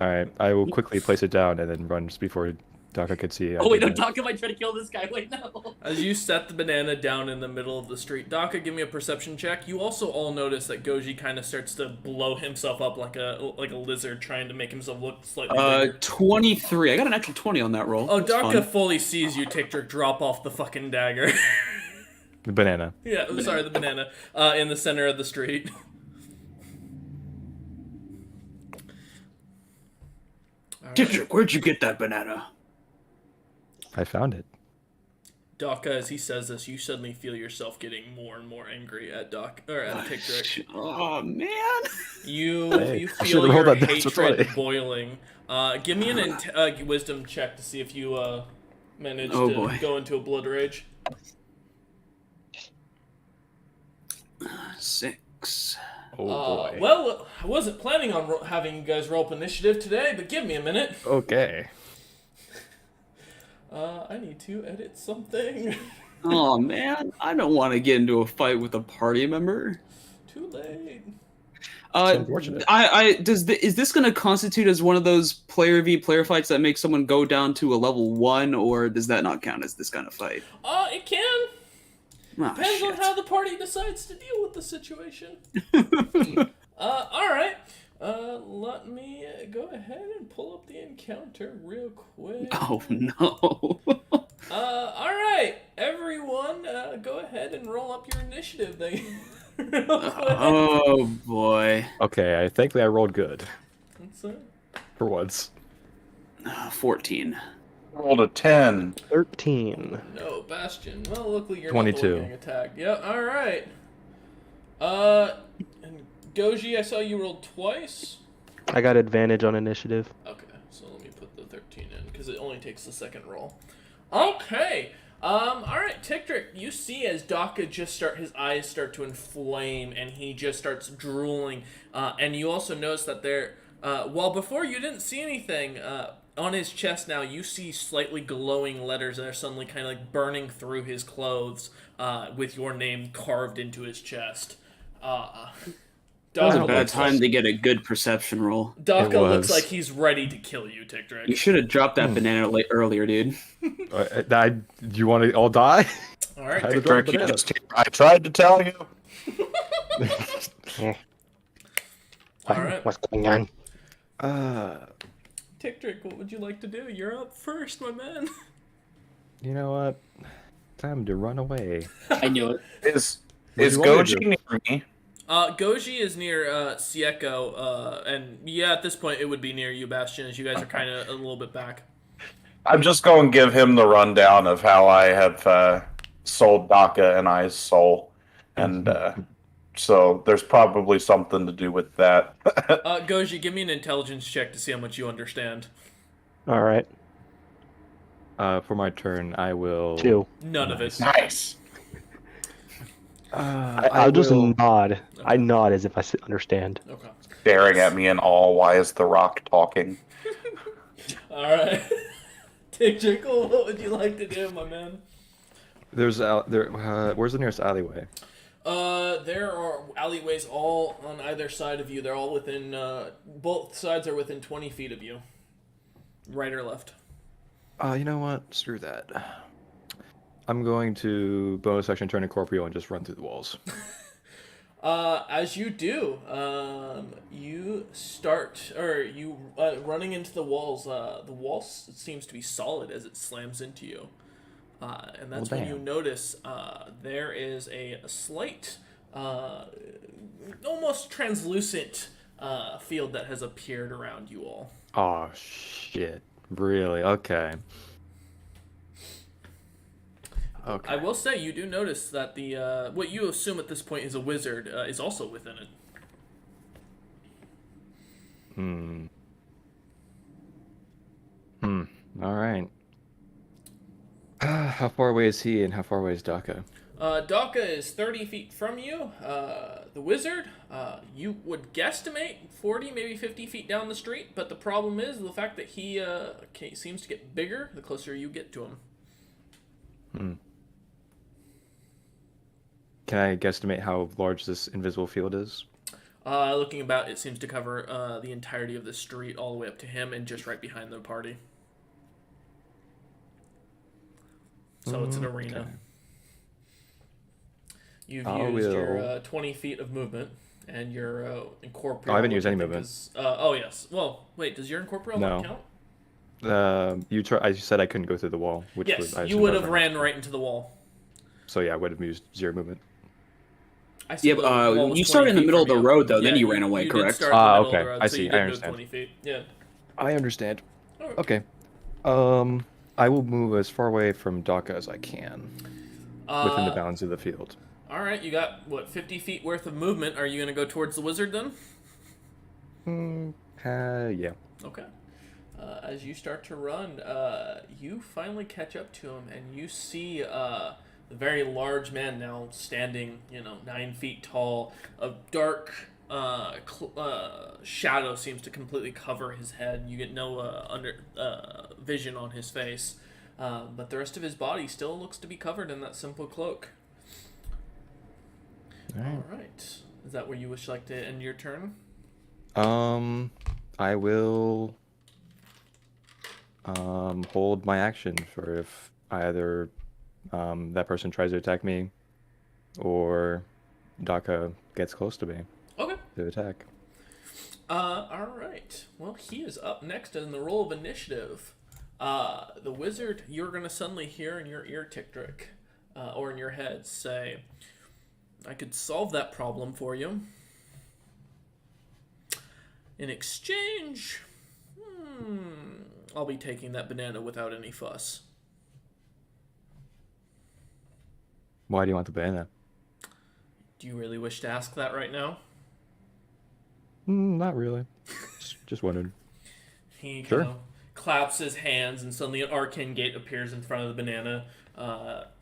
Alright, I will quickly place it down and then run just before Daka could see.
Oh wait, no, Daka might try to kill this guy. Wait, no.
As you set the banana down in the middle of the street, Daka, give me a perception check. You also all notice that Goji kind of starts to blow himself up like a lizard, trying to make himself look slightly bigger.
23. I got an actual 20 on that roll.
Oh,
That's
Daka
fun.
fully sees you, Tick, drop off the fucking dagger.
The banana.
Yeah, I'm sorry, the banana in the center of the street.
Dietrich, where'd you get that banana?
I found it.
Daka, as he says this, you suddenly feel yourself getting more and more angry at Tick.
Oh man.
You
Hey,
you
I
feel
should've
your
rolled that dice with
hatred
20.
boiling. Give me an wisdom check to see if you manage
Oh,
to
boy.
go into a blood rage.
6.
Oh boy.
Well, I wasn't planning on having you guys roll up initiative today, but give me a minute.
Okay.
I need to edit something.
Oh man, I don't want to get into a fight with a party member.
Too late.
It's unfortunate.
Is this going to constitute as one of those player v player fights that make someone go down to a level 1, or does that not count as this kind of fight?
It can.
Ah,
Depends on
shit.
how the party decides to deal with the situation. Alright. Let me go ahead and pull up the encounter real quick.
Oh no.
Alright. Everyone, go ahead and roll up your initiative thing. Real quick.
Oh boy.
Okay, thankfully I rolled good.
That's it.
For once.
14.
Rolled a 10.
13.
No, Bastion. Well, luckily you're
22.
not the one getting attacked. Yeah, alright. And Goji, I saw you rolled twice.
I got advantage on initiative.
Okay, so let me put the 13 in, because it only takes the second roll. Okay. Alright, Tictric, you see as Daka his eyes start to inflame, and he just starts drooling, and you also notice that while before you didn't see anything, on his chest now, you see slightly glowing letters that are suddenly kind of like burning through his clothes, with your name carved into his chest.
That was a
Daka
bad
looks
time
like,
to get a good perception roll.
Daka
It
looks
was.
like he's ready to kill you,
You
Tictric.
should have dropped that banana earlier, dude.
Do you want to all die?
Alright,
I had to
Tictric.
drop
Trick, you
banana.
just- I tried to tell you.
Alright.
What's going on?
Tictric, what would you like to do? You're up first, my man.
You know what? Time to run away.
I knew it.
Is
What
is
do you want me to
Goji near me?
Goji is near Sieko, and yeah, at this point it would be near you, Bastion, as you guys are kind of a little bit back.
I'm just going to give him the rundown of how I have sold Daka and I's soul, and so there's probably something to do with that.
Goji, give me an intelligence check to see how much you understand.
All right.
For my turn, I will.
2.
None of it.
Nice.
I'll just
will-
nod. I nod as if I understand.
Okay.
Staring at me in awe. Why is the rock talking?
Alright. Tictric, what would you like to do, my man?
Where's the nearest alleyway?
There are alleyways all on either side of you. They're all within, both sides are within 20 feet of you. Right or left.
You know what? Screw that. I'm going to bonus action turn incorporeal and just run through the walls.
As you do, you start, running into the walls. The wall seems to be solid as it slams into you. And that's
Well,
when you
damn.
notice there is a slight, almost translucent field that has appeared around you all.
Oh shit! Really? Okay. Okay.
I will say you do notice that the what you assume at this point is a wizard is also within it.
All right. How far away is he, and how far away is Daka?
Daka is 30 feet from you. The wizard, you would guesstimate 40, maybe 50 feet down the street, but the problem is the fact that he seems to get bigger the closer you get to him.
Can I guesstimate how large this invisible field is?
Looking about, it seems to cover the entirety of the street all the way up to him and just right behind the party. So it's an arena.
Okay.
You've
I
used your
will-
20 feet of movement, and your incorporeal.
Oh, I haven't
which
used any
think
movement.
is- oh yes. Well, wait. Does your incorporeal not
No.
count?
You try. I said I couldn't go through the wall, which
Yes,
was. I
you
assumed
would
I
have
was
ran right into the wall.
So yeah, I would have used 0 movement.
I see
Yeah,
the
but,
wall was
you started
20
in the
feet
middle of
from
the
you.
road, though,
Yeah,
then you ran away,
did
correct?
start in the middle of
okay.
the road,
I
so
see,
you
I
did move
understand.
20 feet. Yeah.
I understand.
Alright.
Okay. I will move as far away from Daka as I can within the bounds of the field.
All right, you got what 50 feet worth of movement. Are you gonna go towards the wizard then?
Yeah.
Okay. As you start to run, you finally catch up to him, and you see the very large man now standing, 9 feet tall. A dark shadow seems to completely cover his head. You get no vision on his face, but the rest of his body still looks to be covered in that simple cloak.
All right.
All right. Is that where you wish like to end your turn?
I will hold my action for if either that person tries to attack me or Daka gets close to me
Okay.
to attack.
All right. Well, he is up next in the roll of initiative. The wizard, you're gonna suddenly hear in your ear, Tictric, or in your head, say, "I could solve that problem for you. In exchange, I'll be taking that banana without any fuss.
Why do you want the banana?
Do you really wish to ask that right now?
Not really. Just wondering.
He
Sure.
kind of claps his hands, and suddenly an arcane gate appears in front of the banana,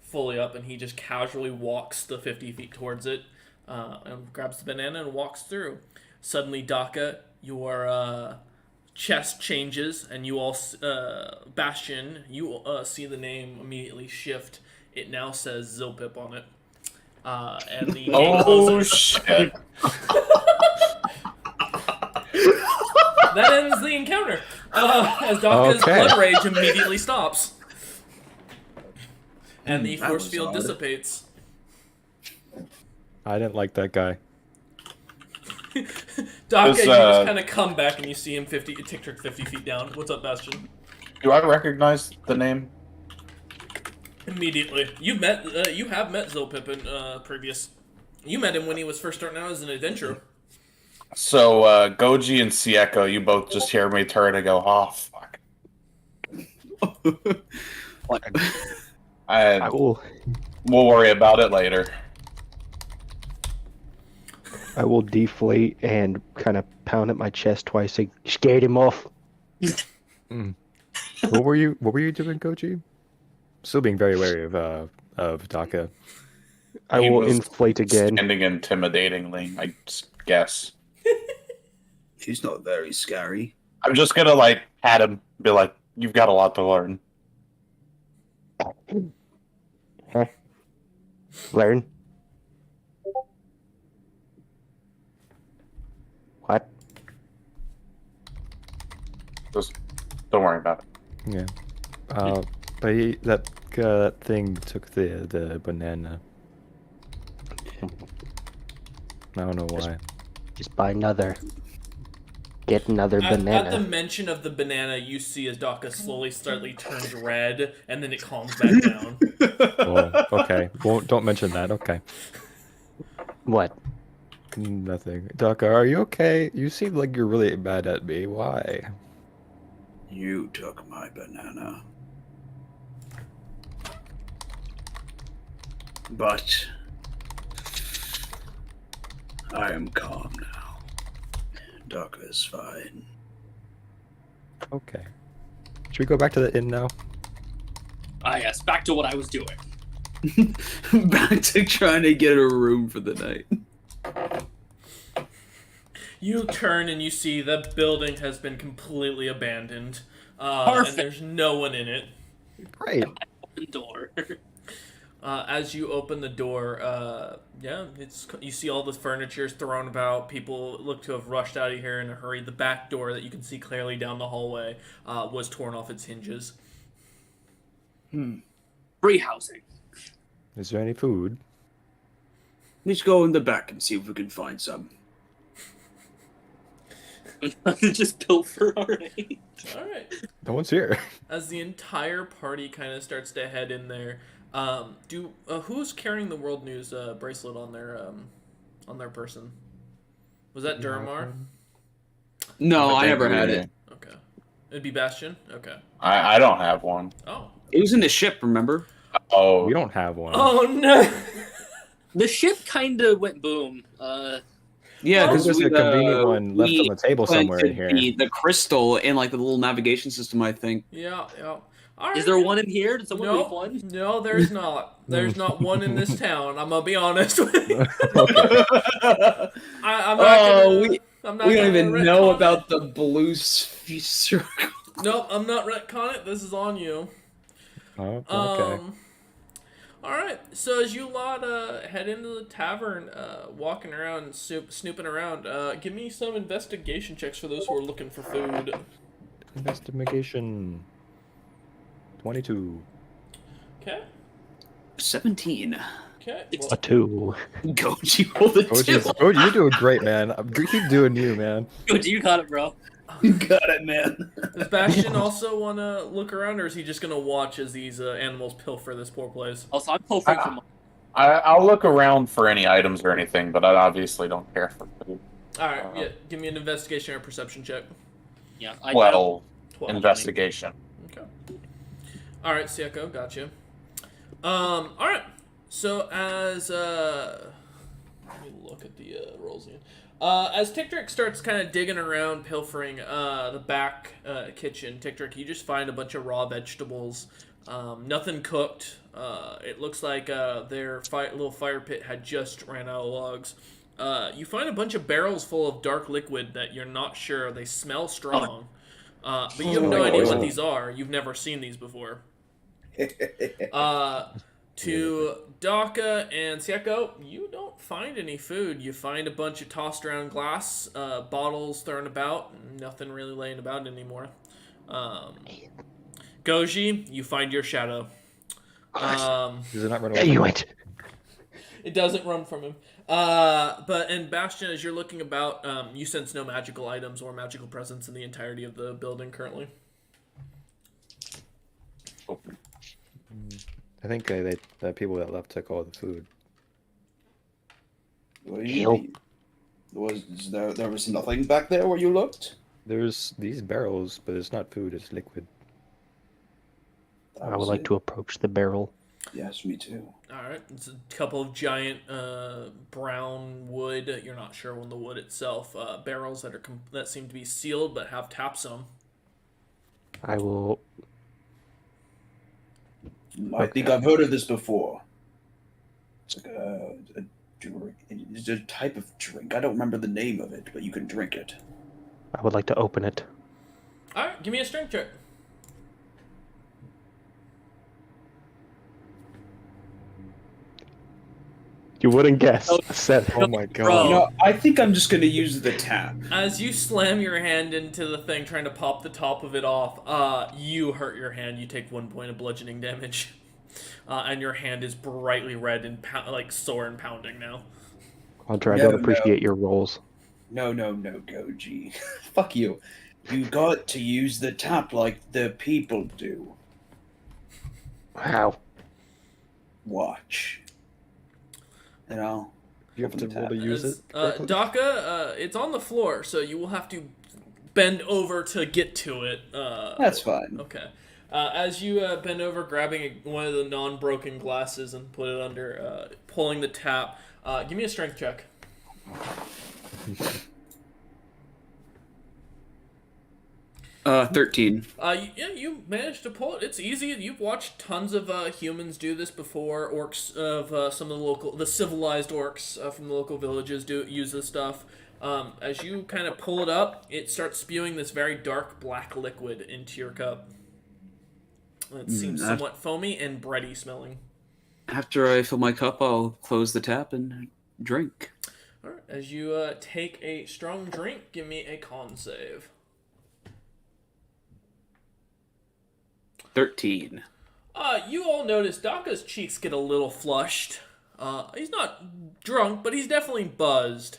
fully up, and he just casually walks the 50 feet towards it, and grabs the banana and walks through. Suddenly, Daka, your chest changes, and you all, Bastion, you see the name immediately shift. It now says Zilpip on it. And the
Oh
closes.
shit!
That ends the encounter. As Daka's
Okay.
blood rage immediately stops. And the
that
force
was
field
odd.
dissipates.
I didn't like that guy.
Daka,
This,
you just kind of come back and you see him tick trick 50 feet down. What's up, Bastion?
Do I recognize the name?
Immediately. You have met Zilpip in previous. You met him when he was first starting out as an adventurer.
So Goji and Sieko, you both just hear me turn and go, "Oh fuck."
I will
We'll worry about it later.
deflate and kind of pound at my chest twice to scare him off.
What were you doing, Koji? Still being very wary of Daka.
I
He
will
was
inflate again.
Standing intimidatingly, I guess.
He's not very scary.
I'm just gonna like pat him, be like, "You've got a lot to learn."
Learn. What?
Just don't worry about it.
Yeah. But that thing took the banana. I don't know why.
Just buy another. Get another
At the
banana.
mention of the banana, you see as Daka slowly, slightly turns red, and then it calms back down.
Oh, okay. Well, don't mention that. Okay.
What?
Nothing. Daka, are you okay? You seem like you're really mad at me. Why?
You took my banana. But I am calm now. Daka is fine.
Okay. Should we go back to the inn now?
Ah, yes, back to what I was doing.
Back to trying to get a room for the night.
You turn and you see the building has been completely abandoned. And
Perfect.
there's no one in it.
Great.
Open door.
As you open the door, you see all the furniture's thrown about. People look to have rushed out of here in a hurry. The back door that you can see clearly down the hallway was torn off its hinges.
Free housing.
Is there any food?
Let's go in the back and see if we can find some.
Just pilfer, alright.
All right.
No one's here.
As the entire party kind of starts to head in there, who's carrying the World News bracelet on their person? Was that Duramar?
No, I never
think
had
we-
it.
Okay. It'd be Bastion? Okay.
I don't have one.
Oh.
It was in the ship, remember?
Oh,
We don't have one.
Oh no!
The ship kind of went boom.
Yeah,
There's
because
just a convenient one left on the table somewhere in
planted
here.
the crystal in like the little navigation system, I think.
Yeah. All
Is there one in here? Did someone leave
No,
one?
no, there's not. There's not one in this town. I'm gonna be honest with you.
Okay.
I'm not
Oh,
gonna. I'm not
We don't
gonna
even know
retcon
about
it.
the blue circle.
Nope, I'm not retcon it. This is on you.
Oh, okay.
All right. So as you lot head into the tavern, walking around, snooping around, give me some investigation checks for those who are looking for food.
Investigation. 22.
Okay.
17.
Okay.
A
Well,
2.
Goji rolled a 2.
Koji, you're doing great, man. Keep doing you, man.
Good, you got it, bro.
You got it, man.
does Bastion also want to look around, or is he just gonna watch as these animals pilfer this poor place?
Also, I'm pilfering from.
I'll look around for any items or anything, but I obviously don't care for food.
All right. Yeah. Give me an investigation or perception check.
Yeah, I
Well,
12.
investigation.
Okay. All right, Sieko, gotcha. All right. So as let me look at the rolls again. As Ticktrick starts kind of digging around, pilfering the back kitchen, Ticktrick, you just find a bunch of raw vegetables. Nothing cooked. It looks like their little fire pit had just ran out of logs. You find a bunch of barrels full of dark liquid that you're not sure. They smell strong. But you have no idea what these are. You've never seen these before. To Daka and Sieko, you don't find any food. You find a bunch of tossed around glass, bottles thrown about, nothing really laying about anymore. Goji, you find your shadow.
Does it not run
Yeah,
away?
you went.
It doesn't run from him. And Bastion, as you're looking about, you sense no magical items or magical presence in the entirety of the building currently.
I think the people that left took all the food.
What do
Ew.
you mean? There was nothing back there where you looked?
There's these barrels, but it's not food, it's liquid.
That
I would
was
like
it.
to approach the barrel.
Yes, me too.
All right, it's a couple of giant brown wood. You're not sure on the wood itself. Barrels that seem to be sealed but have taps on them.
I will.
I think I've heard of this before. It's like a drink. It's a type of drink. I don't remember the name of it, but you can drink it.
I would like to open it.
All right, give me a strength check.
You wouldn't guess. Seven.
Oh my god.
Bro.
You know, I think I'm just gonna use the tap.
As you slam your hand into the thing, trying to pop the top of it off, you hurt your hand. You take 1 point of bludgeoning damage, and your hand is brightly red and like sore and pounding now.
Andre, I
No,
don't appreciate your rolls.
No, Goji. Fuck you. You got to use the tap like the people do.
How?
Watch. You know?
You have to roll to use it. correctly?
Daka, it's on the floor, so you will have to bend over to get to it.
That's fine.
Okay. As you bend over, grabbing one of the non-broken glasses and put it under, pulling the tap, give me a strength check.
13.
You managed to pull it. It's easy. You've watched tons of humans do this before. Orcs of some of the civilized orcs from the local villages use this stuff. As you kind of pull it up, it starts spewing this very dark black liquid into your cup. It seems
that-
somewhat foamy and bready smelling.
After I fill my cup, I'll close the tap and drink.
All right. As you take a strong drink, give me a con save.
13.
You all notice Daka's cheeks get a little flushed. He's not drunk, but he's definitely buzzed.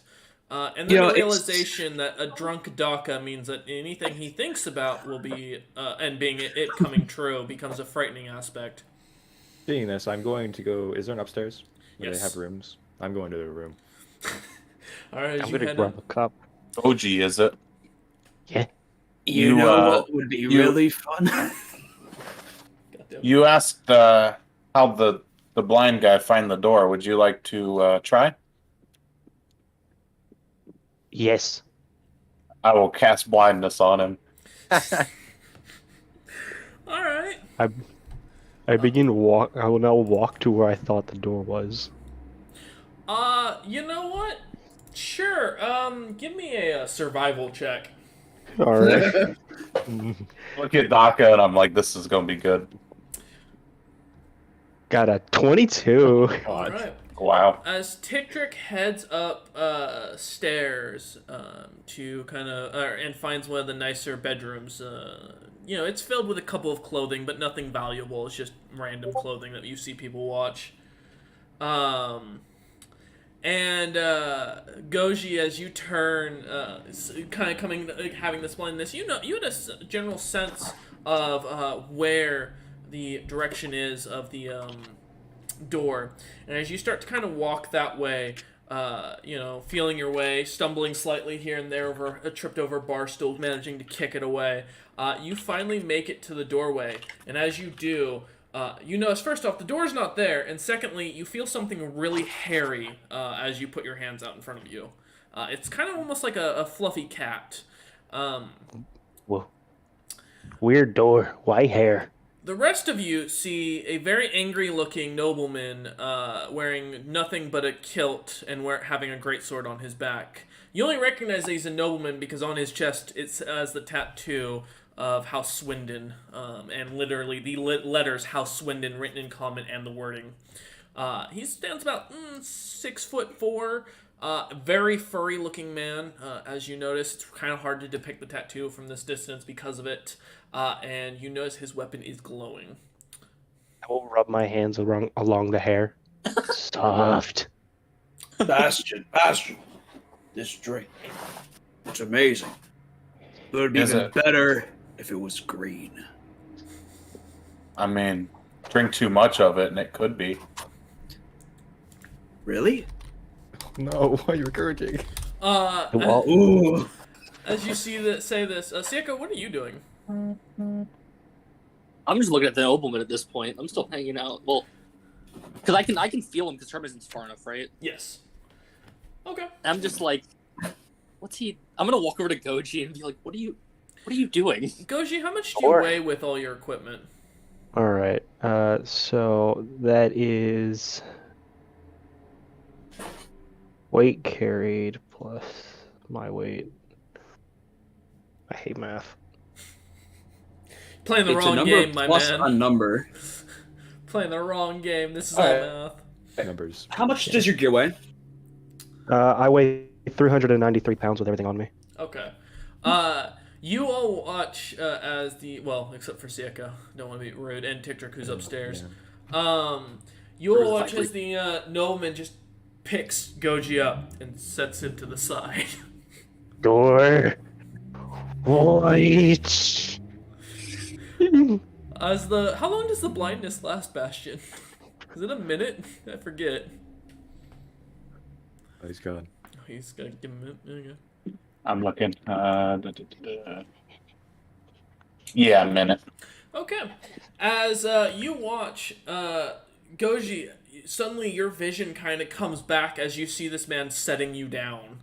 And then
You know,
the
it's-
realization that a drunk Daka means that anything he thinks about will be, and being it coming true, becomes a frightening aspect.
Seeing this, I'm going to go. Is there an upstairs? Where
Yes.
they have rooms? I'm going to the room.
All right, as
I'm
you
gonna
head
grab
in.
a cup.
OG, is it?
Yeah.
You,
what would be really fun?
Goddamn.
You asked how the blind guy find the door. Would you like to try?
Yes.
I will cast blindness on him.
All right.
I begin to walk. I will now walk to where I thought the door was.
You know what? Sure. Give me a survival check.
All right.
Look at Daka, and I'm like, this is gonna be good.
Got a 22.
All right.
Wow.
As Ticktrick heads up stairs to kind of and finds one of the nicer bedrooms, it's filled with a couple of clothing, but nothing valuable. It's just random clothing that you see people watch. And Goji, as you turn, kind of having this blindness, you had a general sense of where the direction is of the door, and as you start to kind of walk that way, feeling your way, stumbling slightly here and there over a tripped over bar stool, managing to kick it away. You finally make it to the doorway, and as you do, you notice, first off, the door's not there, and secondly, you feel something really hairy as you put your hands out in front of you. It's kind of almost like a fluffy cat.
Whoa. Weird door. White hair.
The rest of you see a very angry-looking nobleman wearing nothing but a kilt and having a greatsword on his back. You only recognize that he's a nobleman because on his chest it has the tattoo of House Swindon, and literally the letters House Swindon written in common and the wording. He stands about 6'4", very furry-looking man. As you notice, it's kind of hard to depict the tattoo from this distance because of it. And you notice his weapon is glowing.
I will rub my hands along the hair. Soft.
Bastion, this drink. It's amazing. But it'd be
Is
even
it?
better if it was green.
I mean, drink too much of it, and it could be.
Really?
No, why are you encouraging?
Well,
Ooh.
As you say this, Sieko, what are you doing?
I'm just looking at the nobleman at this point. I'm still hanging out. Well, because I can feel him because Termison's far enough, right?
Yes. Okay.
And I'm just like, what's he? I'm gonna walk over to Goji and be like, what are you doing?
Goji, how much do you
Or-
weigh with all your equipment?
all right. So that is weight carried plus my weight. I hate math.
Playing the
It's a
wrong
number
game, my
plus
man.
a number.
Playing the wrong game. This is all
Alright.
math.
Numbers.
How much does your gear weigh?
I weigh 393 pounds with everything on me.
Okay. You all watch as except for Sieko, don't want to be rude, and Tiktrick who's upstairs. You all watch as the nobleman just picks Goji up and sets him to the side.
Door. White.
How long does the blindness last, Bastion? Is it a minute? I forget.
Oh, he's gone.
He's gonna give him a minute. There you go.
I'm looking. Yeah, a minute.
Okay. As you watch, Goji, suddenly your vision kind of comes back as you see this man setting you down.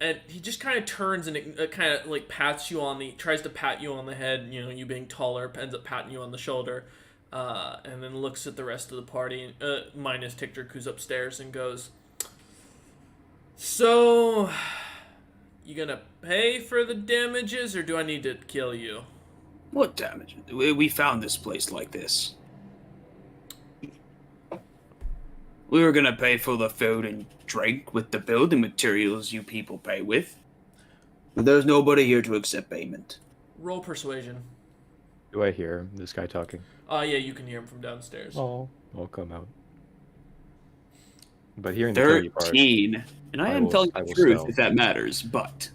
And he just kind of turns and kind of like tries to pat you on the head, you being taller, ends up patting you on the shoulder, and then looks at the rest of the party, minus Tiktrick who's upstairs, and goes, "So, you gonna pay for the damages, or do I need to kill you?"
What damage? We found this place like this. We were gonna pay for the food and drink with the building materials you people pay with. But there's nobody here to accept payment.
Roll persuasion.
Do I hear this guy talking?
Yeah, you can hear him from downstairs.
Oh, I'll come out. But hearing the kill you part,
13. And I am telling
I
the
will
truth
stealth.
if that matters, but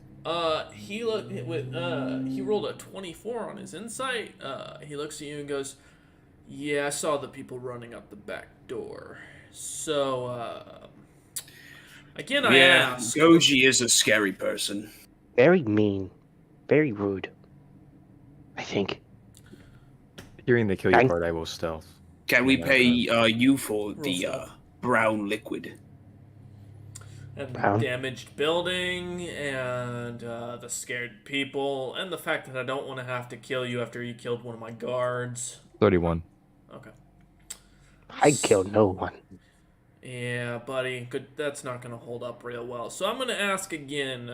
He rolled a 24 on his insight. He looks at you and goes, "Yeah, I saw the people running up the back door. So, again, I ask."
Goji is a scary person.
Very mean. Very rude. I think.
hearing the kill you
I-
part, I will stealth.
Can we
Yeah,
pay you for
Roll
the
stealth.
brown liquid?
And the
Brown.
damaged building, and the scared people, and the fact that I don't want to have to kill you after you killed one of my guards.
31.
Okay.
I killed no one.
Yeah, buddy. Good. That's not gonna hold up real well. So I'm gonna ask again.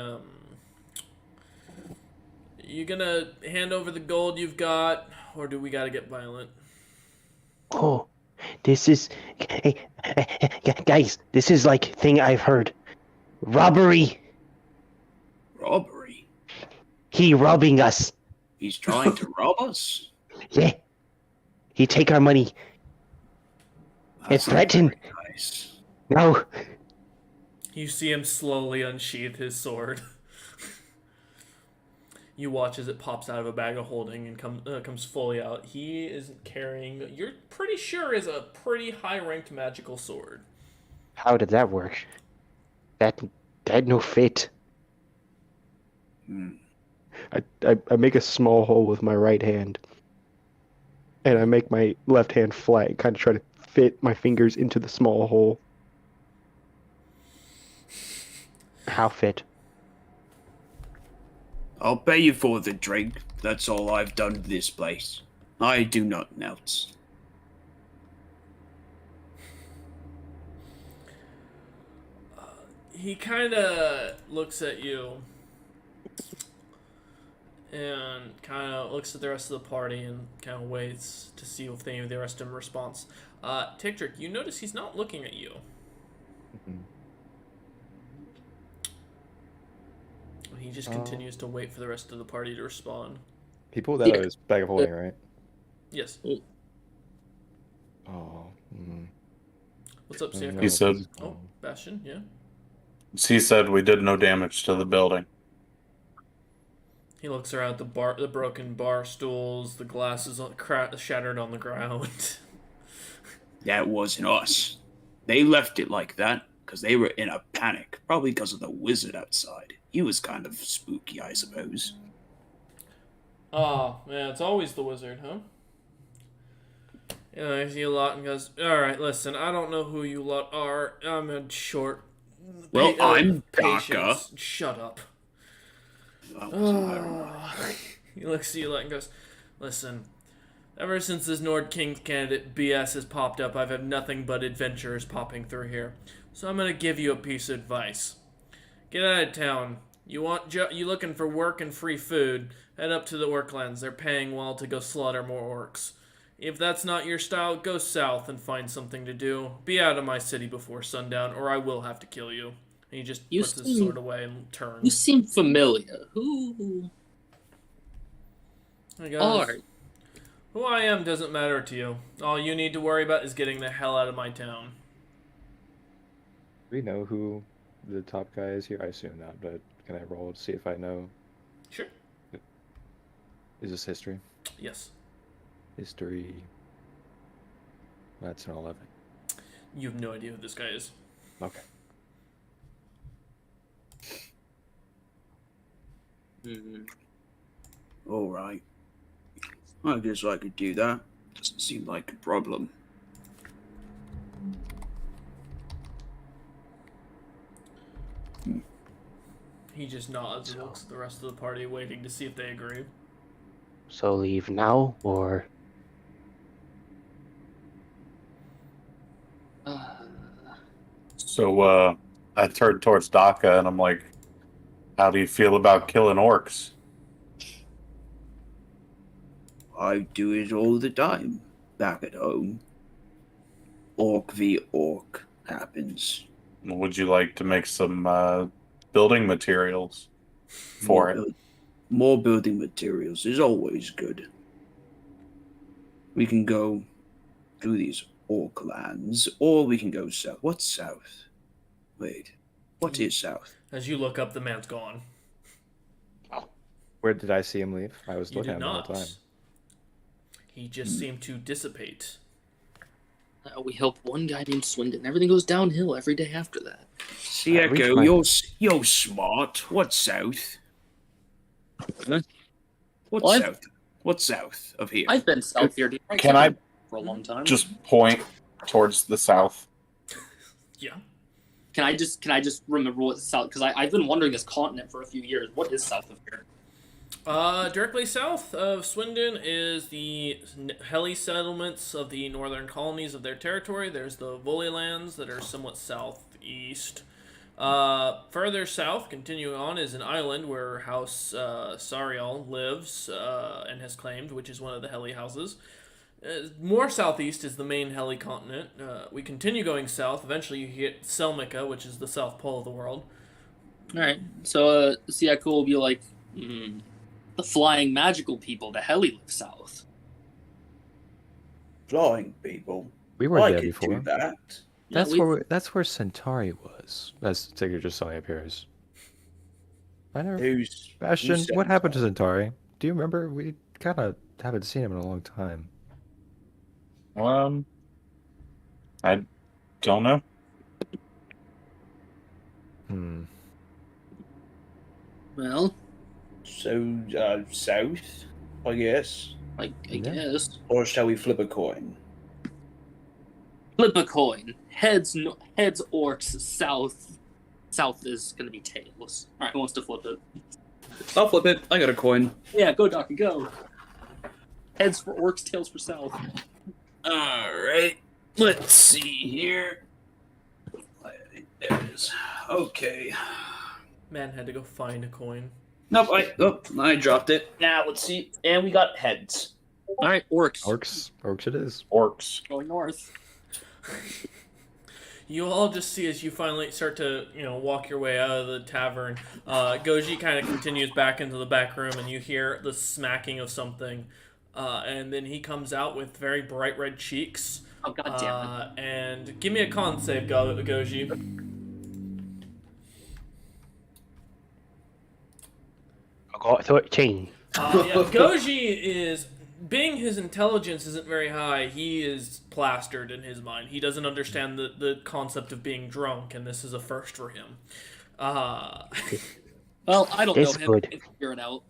You gonna hand over the gold you've got, or do we gotta get violent?
Oh, this is. Hey, guys, this is like thing I've heard. Robbery.
Robbery?
He robbing us.
He's trying to rob us?
Yeah. He take our money.
That's not
threatened.
very nice.
No.
You see him slowly unsheath his sword. You watch as it pops out of a bag of holding and comes fully out. He is carrying, you're pretty sure, is a pretty high-ranked magical sword.
How did that work? That no fit.
Hmm.
I make a small hole with my right hand, and I make my left hand flat and kind of try to fit my fingers into the small hole. How fit?
I'll pay you for the drink. That's all I've done to this place. I do nothing else.
He kind of looks at you and kind of looks at the rest of the party and kind of waits to see if any of the rest of them response. Tigtrick, you notice he's not looking at you.
Mhm.
He just continues to wait for the rest of the party to respond.
He pulled that out of his bag of holding, right?
Yes.
Oh. Mm.
What's up,
I don't know
Siaka?
He
what
said-
this is
Oh,
called.
Bastion, yeah.
He said we did no damage to the building.
He looks around at the broken bar stools, the glasses shattered on the ground.
That wasn't us. They left it like that because they were in a panic, probably because of the wizard outside. He was kind of spooky, I suppose.
Oh, yeah, it's always the wizard, huh? Yeah, I see a lot and goes, alright, listen, I don't know who you lot are. I'm a short.
Well, I'm
patience.
Taka.
Shut up.
That wasn't very much.
Oh. He looks at you like and goes, listen, ever since this Nord King's candidate BS has popped up, I've had nothing but adventurers popping through here. So I'm gonna give you a piece of advice. Get out of town. You looking for work and free food, head up to the Orklands. They're paying well to go slaughter more orcs. If that's not your style, go south and find something to do. Be out of my city before sundown, or I will have to kill you. And he just
You
puts his
seem-
sword away and
You
turns.
seem familiar. Who
He goes,
are?
who I am doesn't matter to you. All you need to worry about is getting the hell out of my town.
Do we know who the top guy is here? I assume not, but can I roll to see if I know?
Sure.
Is this history?
Yes.
History. That's an 11.
You have no idea who this guy is.
Okay.
Alright. I guess I could do that. Doesn't seem like a problem.
He just nods and looks at the rest of the party, waiting to see if they agree.
So leave now, or
So I turned towards Daka and I'm like, how do you feel about killing orcs?
I do it all the time. Back at home. Orc v orc happens.
Would you like to make some building materials for it?
More building materials is always good. We can go through these orc lands, or we can go south. What's south? Wait, what is south?
As you look up, the man's gone.
Where did I see him leave? I was
You
looking
did
at him the
not.
whole time.
He just seemed to dissipate.
We help one guy named Swindon. Everything goes downhill every day after that.
See,
reach
Echo,
my-
you're smart. What's south? Huh? What's
Well,
south? What's south of here?
I've been south here
Can I
for a long time.
just point towards the south?
Yeah.
Can I just remember what's south? Because I've been wondering this continent for a few years. What is south of here?
Directly south of Swindon is the Heli settlements of the northern colonies of their territory. There's the Volley lands that are somewhat southeast. Further south, continuing on, is an island where House Sariel lives and has claimed, which is one of the Heli houses. More southeast is the main Heli continent. We continue going south. Eventually, you hit Selmica, which is the south pole of the world.
All right. So Siaka will be like, the flying magical people. The heli live south.
Flying people.
We were
I
there
could
before.
do that.
Yeah,
That's where Centauri was. That's Tigger just saw me up here. I never.
Who's
Bastion,
who's
what happened to
Centauri?
Centauri? Do you remember? We kind of haven't seen him in a long time.
I don't know.
Well,
So, south, I guess.
I
Yeah.
guess.
Or shall we flip a coin?
Flip a coin. Heads, heads orcs. South. South is gonna be tails. All right, who wants to flip it?
I'll flip it. I got a coin.
Yeah, go, Doc, go. Heads for orcs, tails for south.
All right. Let's see here. There it is. Okay.
Man had to go find a coin.
Nope. I dropped it. Now let's see. And we got heads.
All right, orcs.
Orcs it is.
Orcs.
Going north.
You all just see as you finally start to, walk your way out of the tavern. Goji kind of continues back into the back room, and you hear the smacking of something. And then he comes out with very bright red cheeks.
Oh, god damn it.
And give me a con save, Goji.
I got 13.
Goji is, being his intelligence isn't very high, he is plastered in his mind. He doesn't understand the concept of being drunk, and this is a first for him.
Well, I don't
It's
know him.
good.
I can figure it out.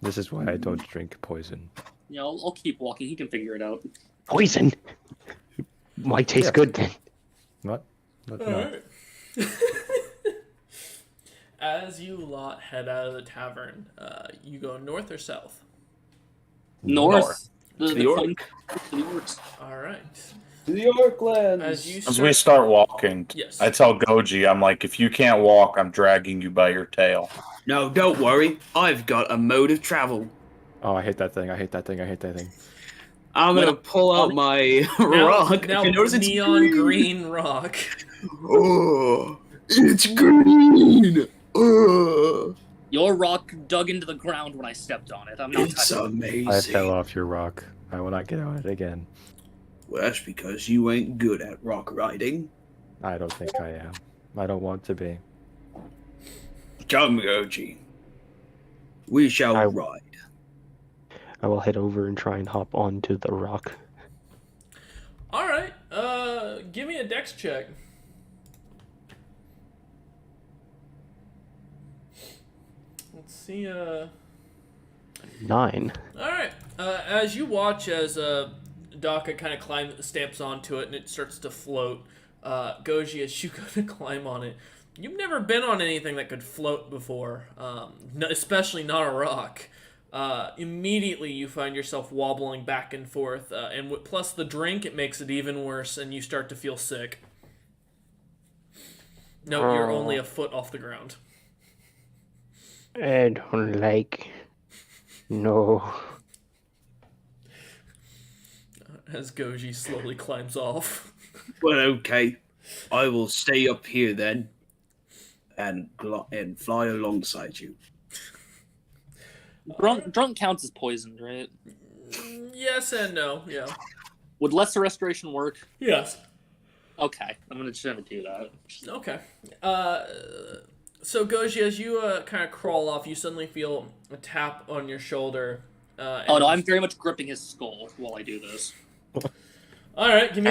This is why I don't drink poison.
Yeah, I'll keep walking. He can figure it out.
Poison. Might taste
Yeah.
good then.
What? What?
All
No.
right. As you lot head out of the tavern, you go north or south?
North.
To the
The
orc.
coin to the orcs.
All right.
The Orklands!
As you
As we start walking,
Yes.
I tell Goji, I'm like, if you can't walk, I'm dragging you by your tail.
No, don't worry. I've got a mode of travel.
Oh, I hate that thing. I hate that thing. I hate that thing.
I'm gonna pull out my rock.
Now
If you notice it's
neon green rock.
Oh, it's green. Oh,
Your rock dug into the ground when I stepped on it. I'm not
it's
touching it.
I fell
amazing.
off your rock. I will not get on it again.
Well, that's because you ain't good at rock riding.
I don't think I am. I don't want to be.
Come, Goji. We shall
I-
ride.
I will head over and try and hop onto the rock.
All right. Give me a dex check. Let's see.
9.
All right. As you watch as Daka kind of stamps onto it and it starts to float, Goji, as you go to climb on it, you've never been on anything that could float before, especially not a rock. Immediately you find yourself wobbling back and forth, and plus the drink, it makes it even worse, and you start to feel sick. No, you're only a foot off the ground.
I don't like. No.
As Goji slowly climbs off.
Well, okay. I will stay up here then, and fly alongside you.
Drunk counts as poisoned, right?
Yes and no, yeah.
Would lesser restoration work?
Yes.
Okay, I'm gonna try to do that.
Okay. So Goji, as you kind of crawl off, you suddenly feel a tap on your shoulder.
Oh no, I'm very much gripping his skull while I do this.
All right, give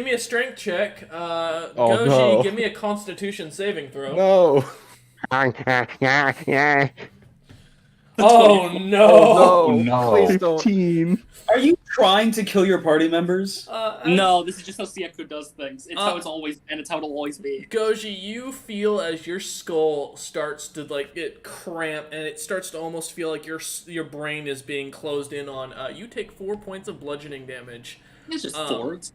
me a strength check. Goji,
no.
give me a Constitution saving throw.
No.
Oh no!
Oh,
No.
Please don't.
15.
Are you trying to kill your party members?
No, this is just how Sieku does things. It's how
Uh,
it's always been. It's how it'll always be.
Goji, you feel as your skull starts to get cramp, and it starts to almost feel like your brain is being closed in on. You take 4 points of bludgeoning damage.
It's just four. It's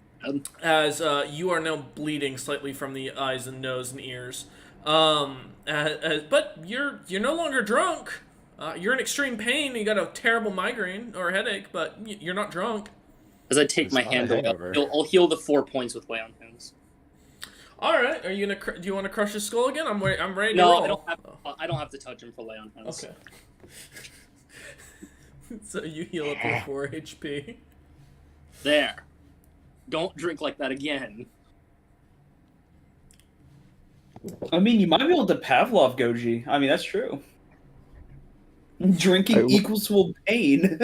As you are now bleeding slightly from the eyes and nose and ears. But you're no longer drunk. You're in extreme pain. You got a terrible migraine or headache, but you're not drunk.
As I take
It's
my
not a
hand away,
hangover.
I'll heal the 4 points with lay on hands.
All right, are you gonna? Do you want to crush his skull again? I'm ready to
No,
roll.
I don't have to touch him for lay on hands.
Okay. So you heal up your 4 HP.
There. Don't drink like that again.
I mean, you might be able to Pavlov Goji. I mean, that's true. Drinking
I will-
equals to pain.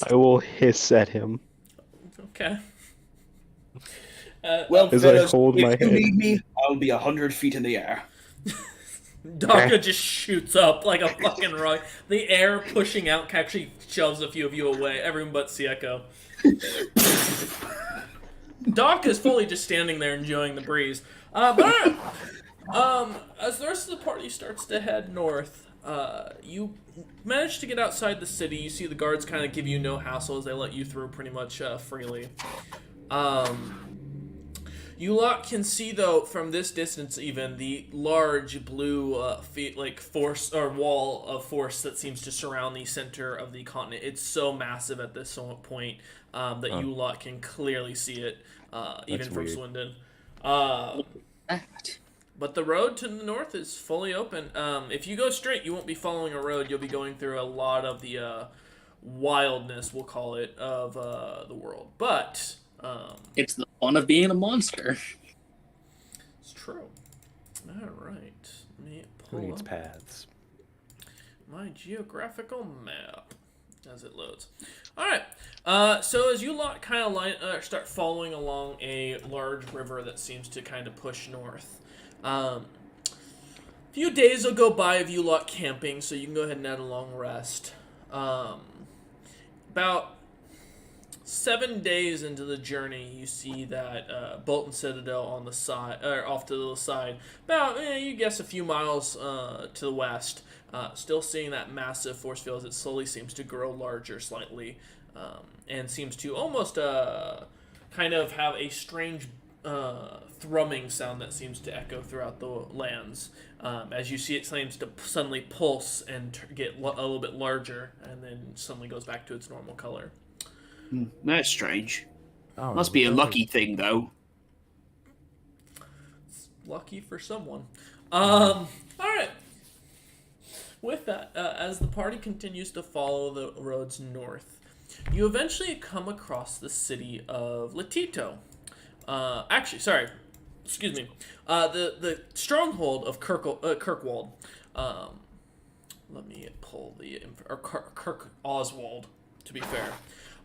I will hiss at him.
Okay.
Well,
As I
fellas,
hold my
if you
head.
need me, I'll be 100 feet in the air.
Daka just shoots up like a fucking rock. The air pushing out actually shoves a few of you away, everyone but Sieko. Daka's fully just standing there enjoying the breeze. But alright. As the rest of the party starts to head north, you manage to get outside the city. You see the guards kind of give you no hassle as they let you through pretty much freely. You lot can see, though, from this distance even, the large blue force or wall of force that seems to surround the center of the continent. It's so massive at this point that you lot can clearly see it, even from
weird.
Swindon. But the road to the north is fully open. If you go straight, you won't be following a road. You'll be going through a lot of the wildness, we'll call it, of the world. But
It's the fun of being a monster.
it's true. All right. Let me
Who
pull
needs
up
paths?
my geographical map as it loads. All right. So as you lot kind of start following along a large river that seems to kind of push north. A few days will go by of you lot camping, so you can go ahead and add a long rest. About 7 days into the journey, you see that Bolton Citadel on the side, or off to the side, about you guess a few miles to the west. Still seeing that massive force field as it slowly seems to grow larger slightly, and seems to almost kind of have a strange thrumming sound that seems to echo throughout the lands. As you see, it seems to suddenly pulse and get a little bit larger, and then suddenly goes back to its normal color.
That's strange.
Oh,
Must be a lucky thing, though.
Lucky for someone. All right. With that, as the party continues to follow the roads north, you eventually come across the city of Latito. Excuse me. The stronghold of Kirkwald. Let me pull Kirk Oswald, to be fair.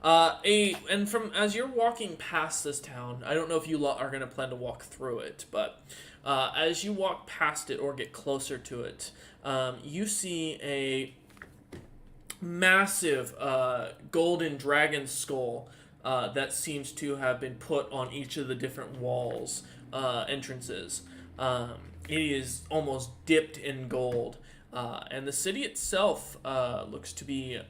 And from as you're walking past this town, I don't know if you lot are going to plan to walk through it, but as you walk past it or get closer to it, you see a massive golden dragon skull that seems to have been put on each of the different walls entrances. It is almost dipped in gold, and the city itself looks to be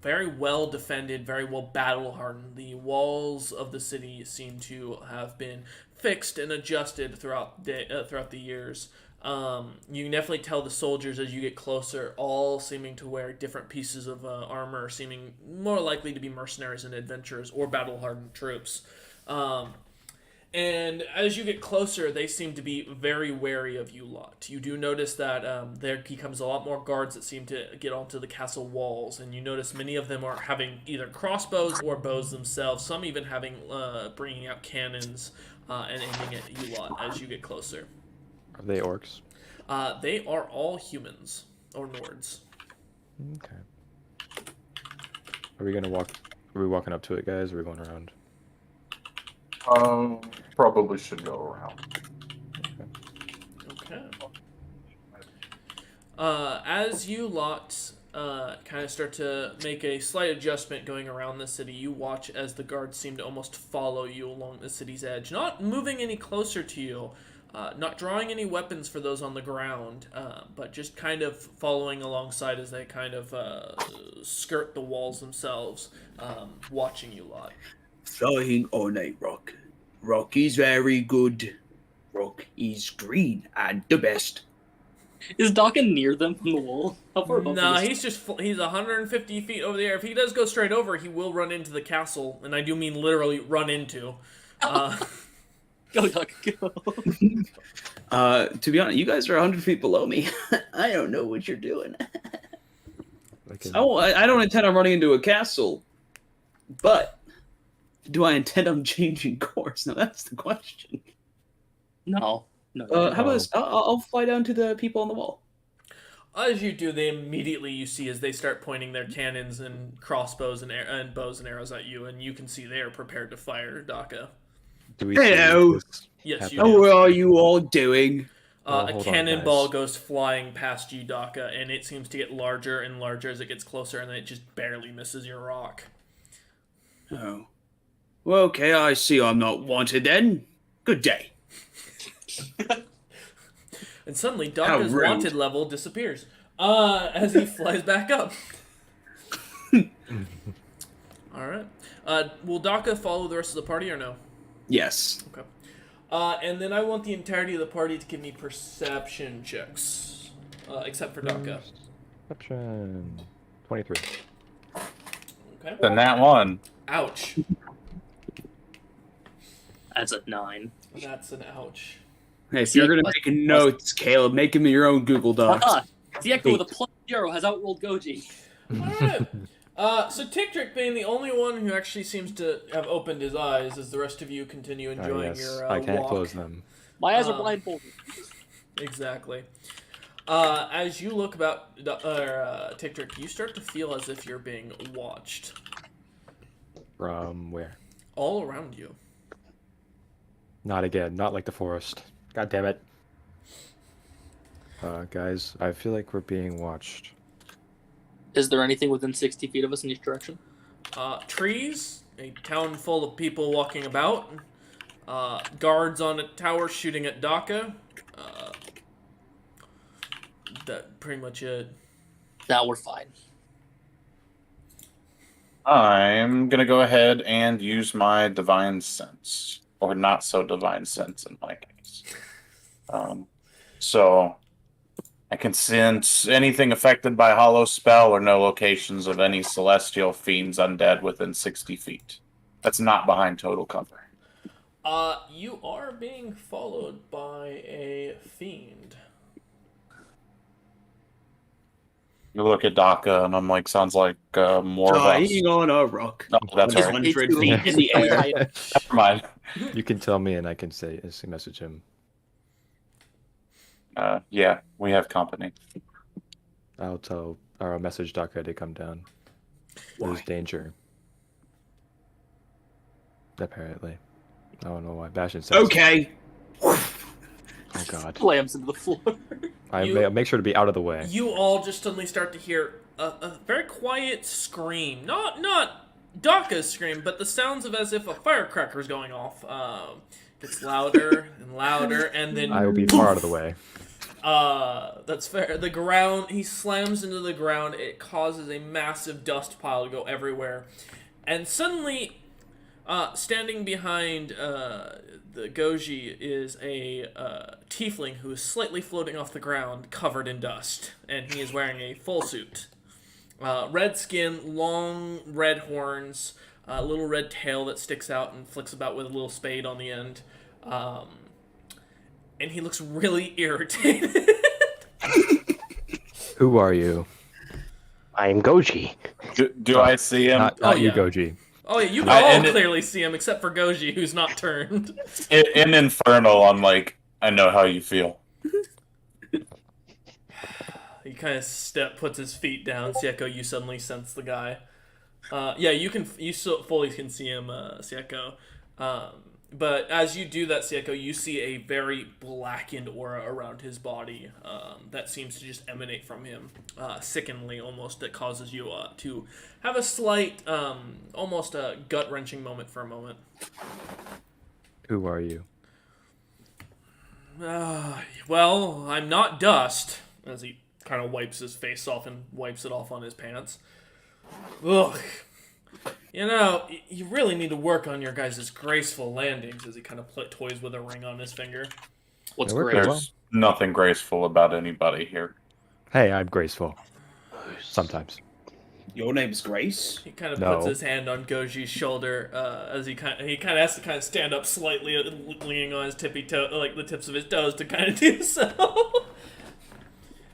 very well defended, very well battle hardened. The walls of the city seem to have been fixed and adjusted throughout the years. You can definitely tell the soldiers as you get closer, all seeming to wear different pieces of armor, seeming more likely to be mercenaries and adventurers or battle-hardened troops. And as you get closer, they seem to be very wary of you lot. You do notice that there becomes a lot more guards that seem to get onto the castle walls, and you notice many of them are having either crossbows or bows themselves, some even having bringing out cannons and aiming at you lot as you get closer.
Are they orcs?
They are all humans, or Nords.
Okay. Are we gonna walk? Are we walking up to it, guys? Or are we going around?
Probably should go around.
Okay. As you lot kind of start to make a slight adjustment going around the city, you watch as the guards seem to almost follow you along the city's edge, not moving any closer to you, not drawing any weapons for those on the ground, but just kind of following alongside as they kind of skirt the walls themselves, watching you lot.
Flying on a rock. Rock is very good. Rock is green and the best.
Is Dawkin near them from the wall? How far above
Nah,
them is-
he's 150 feet over the air. If he does go straight over, he will run into the castle, and I do mean literally run into.
Go, Dawkin, go.
To be honest, you guys are 100 feet below me. I don't know what you're doing.
Like in-
I don't intend on running into a castle, but do I intend on changing course? Now that's the question.
No.
How about this? I'll fly down to the people on the wall.
As you do, you see as they start pointing their cannons and crossbows and bows and arrows at you, and you can see they are prepared to fire Daka.
Do we
Hello.
see this
Yes, you
happen?
do.
How are you all doing?
Oh,
A
hold on,
cannonball
guys.
goes flying past you, Daka, and it seems to get larger and larger as it gets closer, and then it just barely misses your rock.
Oh. Well, okay, I see I'm not wanted then. Good day.
And suddenly,
How
Daka's
rude.
wanted level disappears as he flies back up. All right. Will Daka follow the rest of the party or no?
Yes.
Okay. And then I want the entirety of the party to give me perception checks, except for Daka.
Perception. 23.
Okay.
Then that one.
Ouch.
That's a 9.
That's an ouch.
Hey, so you're gonna make notes, Caleb. Make them your own Google Docs.
Haha! Zieko with a +0 has outrolled Goji.
Alright. So Ticktrick being the only one who actually seems to have opened his eyes as the rest of you continue
Oh,
enjoying
yes.
your
I can't
walk.
close them.
My eyes are blindfolded.
Exactly. As you look about Ticktrick, you start to feel as if you're being watched
From where?
all around you.
Not again. Not like the forest. God damn it. Guys, I feel like we're being watched.
Is there anything within 60 feet of us in each direction?
Trees, a town full of people walking about, guards on a tower shooting at Daka. That pretty much it.
Now we're fine.
I'm gonna go ahead and use my divine sense, or not so divine sense in my case. So I can sense anything affected by hollow spell or no locations of any celestial fiends undead within 60 feet. That's not behind total cover.
You are being followed by a fiend.
You look at Daka, and I'm like, sounds like more of us.
Dying on a rock.
No, that's
Just
right.
100 feet in the air.
Never mind.
You can tell me and I can message him.
Yeah, we have company.
I'll message Daka to come down. There's
Why?
danger. Apparently. I don't know why. Bastion says.
Okay.
Oh god.
Slams into the floor.
You-
I'll make sure to be out of the way.
You all just suddenly start to hear a very quiet scream. Not Daka's scream, but the sounds of as if a firecracker is going off. Gets louder and louder, and then
I will be far out of the way.
That's fair. The ground, he slams into the ground. It causes a massive dust pile to go everywhere. And suddenly, standing behind the Goji is a tiefling who is slightly floating off the ground, covered in dust. And he is wearing a full suit. Red skin, long red horns, a little red tail that sticks out and flicks about with a little spade on the end. And he looks really irritated.
Who are you?
I am Goji.
Do I see him?
Not you,
yeah.
Goji.
Oh yeah, you can
And
all
it-
clearly see him except for Goji, who's not turned.
In Infernal, I'm like, I know how you feel.
He kind of puts his feet down. Sieko, you suddenly sense the guy. Yeah, you fully can see him, Sieko. But as you do that, Sieko, you see a very blackened aura around his body that seems to just emanate from him, sickeningly almost, that causes you to have a slight, almost a gut-wrenching moment for a moment.
Who are you?
Well, I'm not dust, as he kind of wipes his face off and wipes it off on his pants. Ugh. You know, you really need to work on your guys' graceful landings, as he kind of toys with a ring on his finger.
What's
Yeah, we're
great?
good.
There's nothing graceful about anybody here.
Hey, I'm graceful. Sometimes.
Your name's Grace?
He kind of
No.
puts his hand on Goji's shoulder as he kind of has to kind of stand up slightly, leaning on his tippy toe, like the tips of his toes, to kind of do so.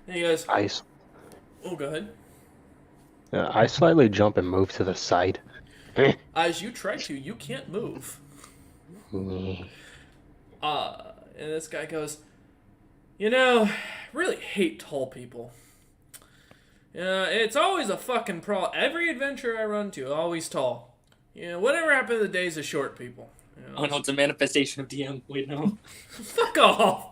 And he goes, "Oh, go ahead."
I slightly jump and move to the side.
As you try to, you can't move. And this guy goes, "You know, really hate tall people. It's always a fucking problem. Every adventure I run to, always tall. Whatever happened to the days of short people?
Oh no, it's a manifestation of DM. Wait, no.
Fuck off!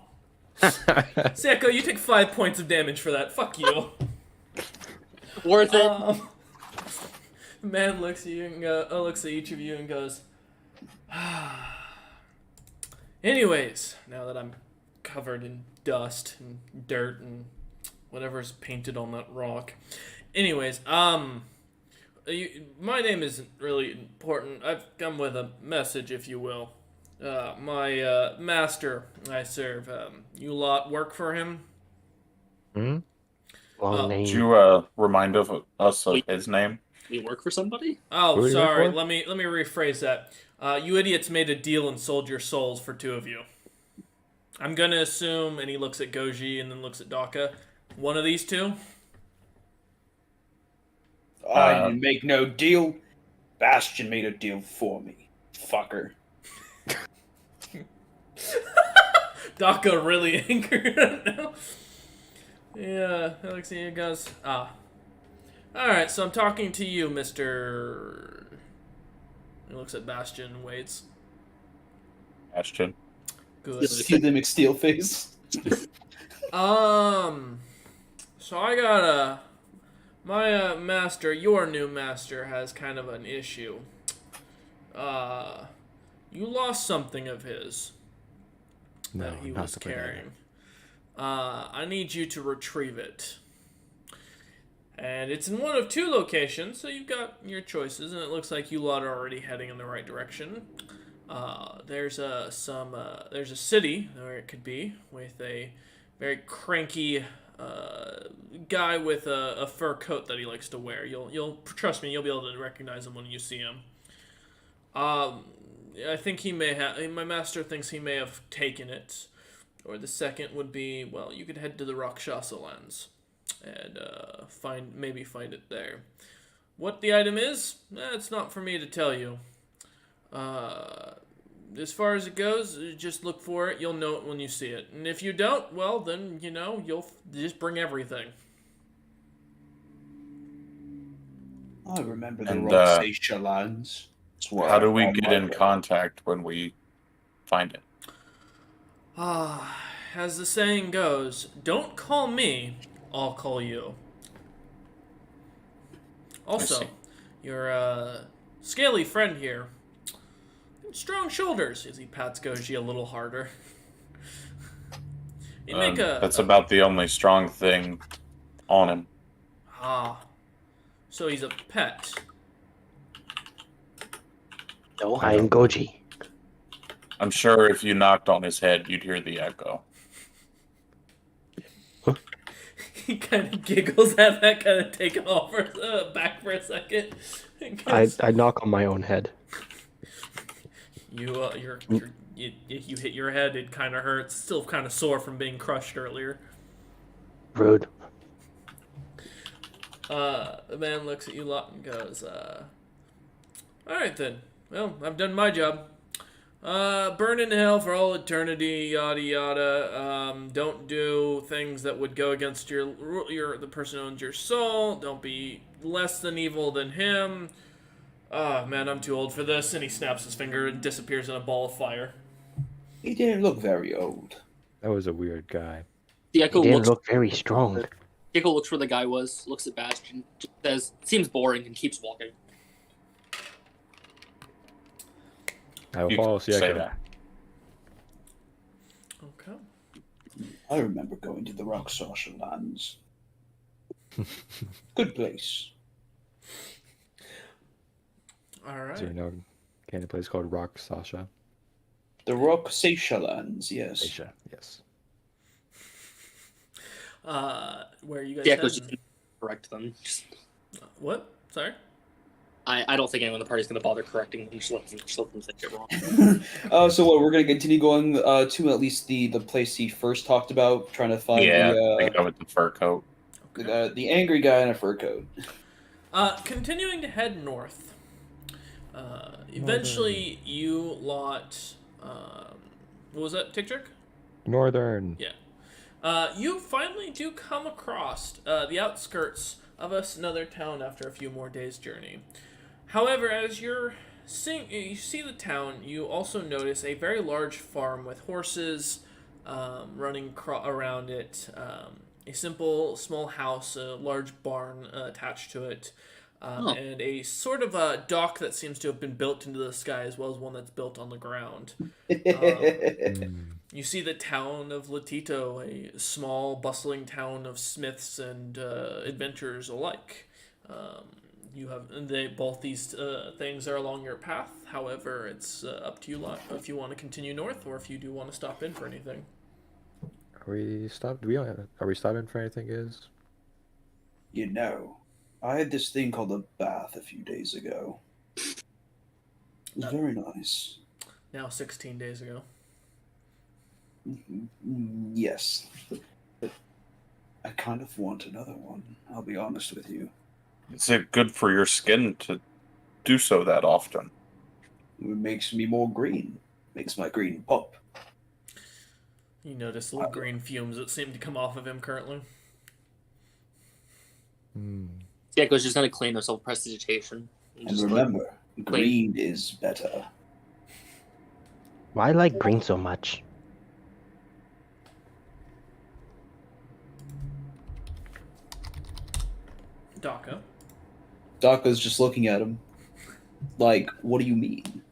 Seko, you take 5 points of damage for that. Fuck you.
Worth it.
The man looks at you and looks at each of you and goes, anyways, now that I'm covered in dust and dirt and whatever's painted on that rock. Anyways, my name isn't really important. I've come with a message, if you will. My master I serve, you lot work for him?
Long
Oh,
name.
Could you remind us of his name?
We work for somebody?
Oh,
Who do you work
sorry.
for?
Let me rephrase that. You idiots made a deal and sold your souls for 2 of you. I'm gonna assume, and he looks at Goji and then looks at Daka, one of these 2.
I didn't make no deal. Bastion made a deal for me. Fucker.
Daka really angered now. Yeah, Alexia goes, Alright, so I'm talking to you, Mr. He looks at Bastion and waits.
Ashton.
Good.
See the McSteel face.
So I got my master, your new master, has kind of an issue. You lost something of his
No,
that he
not
was
the banana.
carrying. I need you to retrieve it. And it's in one of 2 locations, so you've got your choices, and it looks like you lot are already heading in the right direction. There's a city where it could be with a very cranky guy with a fur coat that he likes to wear. You'll trust me, you'll be able to recognize him when you see him. I think he may have. My master thinks he may have taken it. Or the second would be, well, you could head to the Rakshasa lands and find it there. What the item is, it's not for me to tell you. As far as it goes, just look for it. You'll know it when you see it. And if you don't, well, then, you'll just bring everything.
I remember the
And,
Roxatia lands. That's where
How
I
do we
found
get
my
in
brother.
contact when we find it?
As the saying goes, don't call me, I'll call you. Also,
see.
your scaly friend here, strong shoulders, as he pats Goji a little harder. He'd make
That's about the only strong thing on him.
So he's a pet.
No, I am Goji.
I'm sure if you knocked on his head, you'd hear the echo.
He kind of giggles at that, kind of taken off back for a second.
I knock on my own head.
You hit your head. It kind of hurts. Still kind of sore from being crushed earlier.
Rude.
The man looks at you lot and goes, all right then. Well, I've done my job. Burn in hell for all eternity, yada yada. Don't do things that would go against the person who owns your soul. Don't be less than evil than him. Man, I'm too old for this. And he snaps his finger and disappears in a ball of fire.
He didn't look very old.
That was a weird guy.
The
He
Echo
didn't
looks.
look very strong.
Echo looks where the guy was. Looks at Bastion. Just says, "Seems boring," and keeps walking.
I will
You
follow
can say
Sieko.
that.
Okay.
I remember going to the Roxasia lands. Good place.
All right.
So you know, can a place called Rock Sasha?
The Roxasia lands, yes.
Asia, yes.
Where you guys
The Echo's
heading?
just correct them. Just,
What? Sorry?
I don't think anyone in the party's going to bother correcting them. Just let them think it wrong.
So what, we're going to continue going to at least the place he first talked about, trying to find
Yeah, the guy with the fur coat.
the angry guy in a fur coat.
Continuing to head north. Eventually, you lot. What was that, Tick Trick?
Northern.
Yeah. You finally do come across the outskirts of another town after a few more days' journey. However, as you're you see the town. You also notice a very large farm with horses running around it. A simple small house, a large barn attached to it, and a sort of a dock that seems to have been built into the sky, as well as one that's built on the ground. You see the town of Latito, a small, bustling town of smiths and adventurers alike. Both these things are along your path. However, it's up to you if you want to continue north or if you do want to stop in for anything.
Are we stopping for anything, Is?
You know, I had this thing called a bath a few days ago. It was very nice.
Now 16 days ago.
Yes. But I kind of want another one, I'll be honest with you.
Is it good for your skin to do so that often?
It makes me more green. Makes my green pop.
You notice little green fumes that seem to come off of him currently.
Gecko's just gonna claim herself prestidigitation.
And remember, green is better.
Why I like green so much?
Daka.
Daka's just looking at him. Like, what do you mean?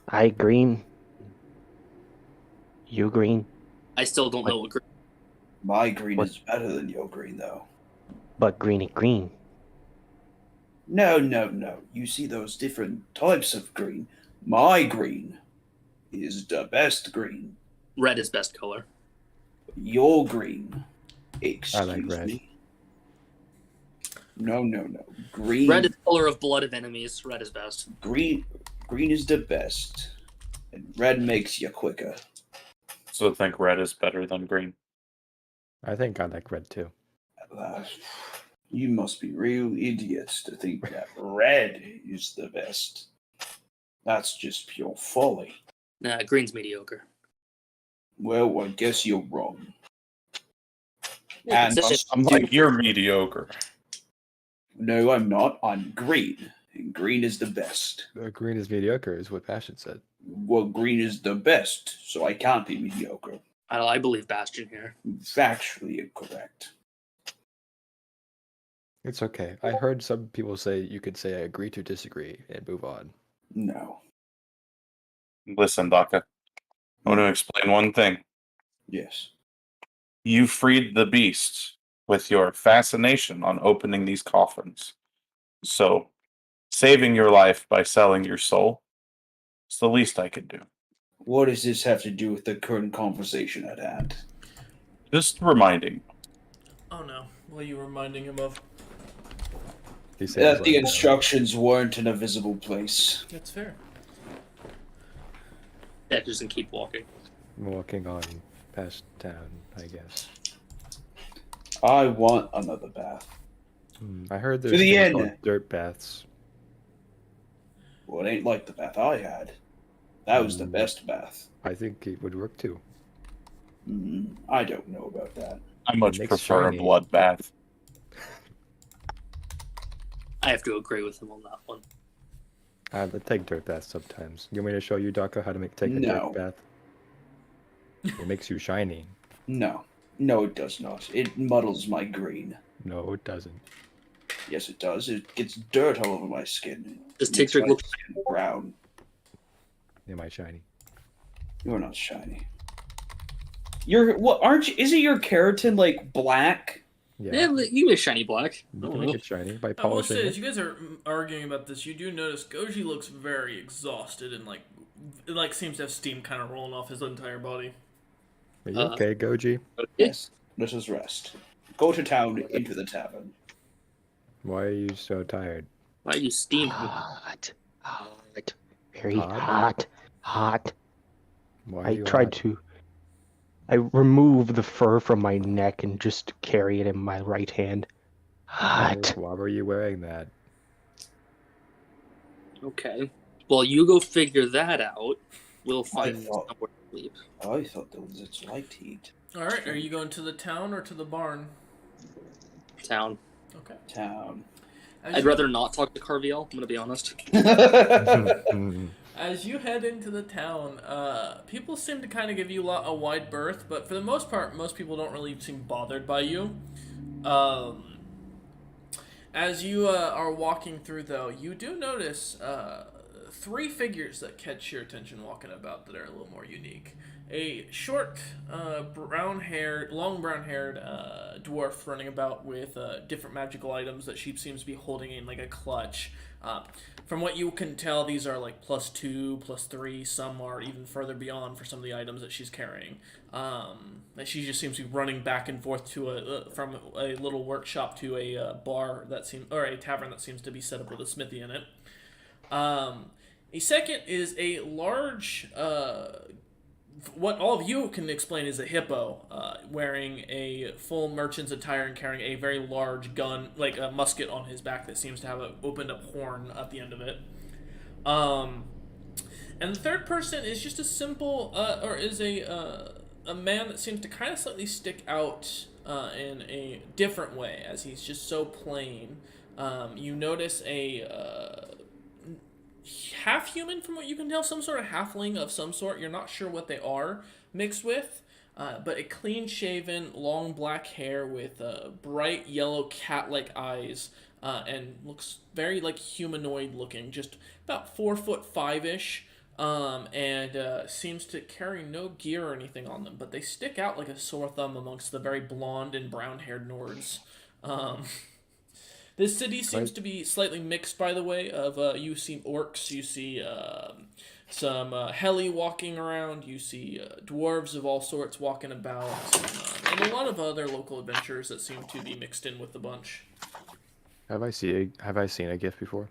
I green. You green.
I still don't know what green.
My green
What?
is better than your green, though.
But green ain't green.
No. You see those different types of green. My green is the best green.
Red is best color.
Your green. Excuse
red.
me. No. Green.
Red is color of blood of enemies. Red is best.
Green is the best. And red makes you quicker.
So I think red is better than green.
I think I like red too.
You must be real idiots to think that red is the best. That's just pure folly.
Nah, green's mediocre.
Well, I guess you're wrong.
Yeah,
And
consistent.
I'm like, you're mediocre.
No, I'm not. I'm green. And green is the best.
Green is mediocre, is what Passion said.
Well, green is the best, so I can't be mediocre.
I believe Bastion here.
Factually incorrect.
It's okay. I heard some people say you could say I agree to disagree and move on.
No.
Listen, Daka. I want to explain one thing.
Yes.
You freed the beast with your fascination on opening these coffins. So, saving your life by selling your soul is the least I could do.
What does this have to do with the current conversation at hand?
Just reminding.
Oh no. What are you reminding him of?
He said
That the instructions weren't in a visible place.
That's fair.
That doesn't keep walking.
walking on past town, I guess.
I want another bath.
I heard there's
To the
things
end.
called dirt baths.
Well, it ain't like the bath I had. That was the best bath.
I think it would work too.
I don't know about that.
I much
makes
prefer
shiny.
a bloodbath.
I have to agree with him on that one.
I take dirt baths sometimes. You want me to show you, Daka, how to take a
No.
dirt bath? It makes you shiny.
No. No, it does not. It muddles my green.
No, it doesn't.
Yes, it does. It gets dirt all over my skin.
Does
It makes
Tigtrick
my
look-
skin brown?
Am I shiny?
You're not shiny. You're what? Aren't you? Isn't your keratin like black?
Yeah, you get shiny black.
You can make it shiny by
I will
polishing
say, as
it.
you guys are arguing about this, you do notice Goji looks very exhausted and like seems to have steam kind of rolling off his entire body.
Are you okay, Goji?
Yes. Let us rest. Go to town into the tavern.
Why are you so tired?
Why you steam?
Hot, very
Hot?
hot.
Why are
I
you
tried
hot?
to. I remove the fur from my neck and just carry it in my right hand. Hot.
Why were you wearing that?
Okay. Well, you go figure that out. We'll find
thought-
somewhere to sleep.
I thought that was its light heat.
All right, are you going to the town or to the barn?
Town.
Okay.
Town.
I'd rather not talk to Carviel, I'm gonna be honest.
As you head into the town, people seem to kind of give you a wide berth, but for the most part, most people don't really seem bothered by you. As you are walking through, though, you do notice three figures that catch your attention walking about that are a little more unique. A short, long brown-haired dwarf running about with different magical items that she seems to be holding in like a clutch. From what you can tell, these are like +2, +3. Some are even further beyond for some of the items that she's carrying. And she just seems to be running back and forth to from a little workshop to a bar or a tavern that seems to be set up with a smithy in it. A second is a large, what all of you can explain is a hippo, wearing a full merchant's attire and carrying a very large gun, like a musket on his back that seems to have an opened up horn at the end of it. And the third person is just a simple, is a man that seems to kind of slightly stick out in a different way, as he's just so plain. You notice a half human, from what you can tell, some sort of halfling of some sort. You're not sure what they are mixed with, but a clean shaven, long black hair with bright yellow cat-like eyes, and looks very like humanoid looking, just about 4'5" and seems to carry no gear or anything on them, but they stick out like a sore thumb amongst the very blonde and brown-haired Nords. This city seems to be slightly mixed, by the way, of you see orcs, you see some heli walking around, you see dwarves of all sorts walking about, and a lot of other local adventurers that seem to be mixed in with the bunch.
Have I seen a GIF before?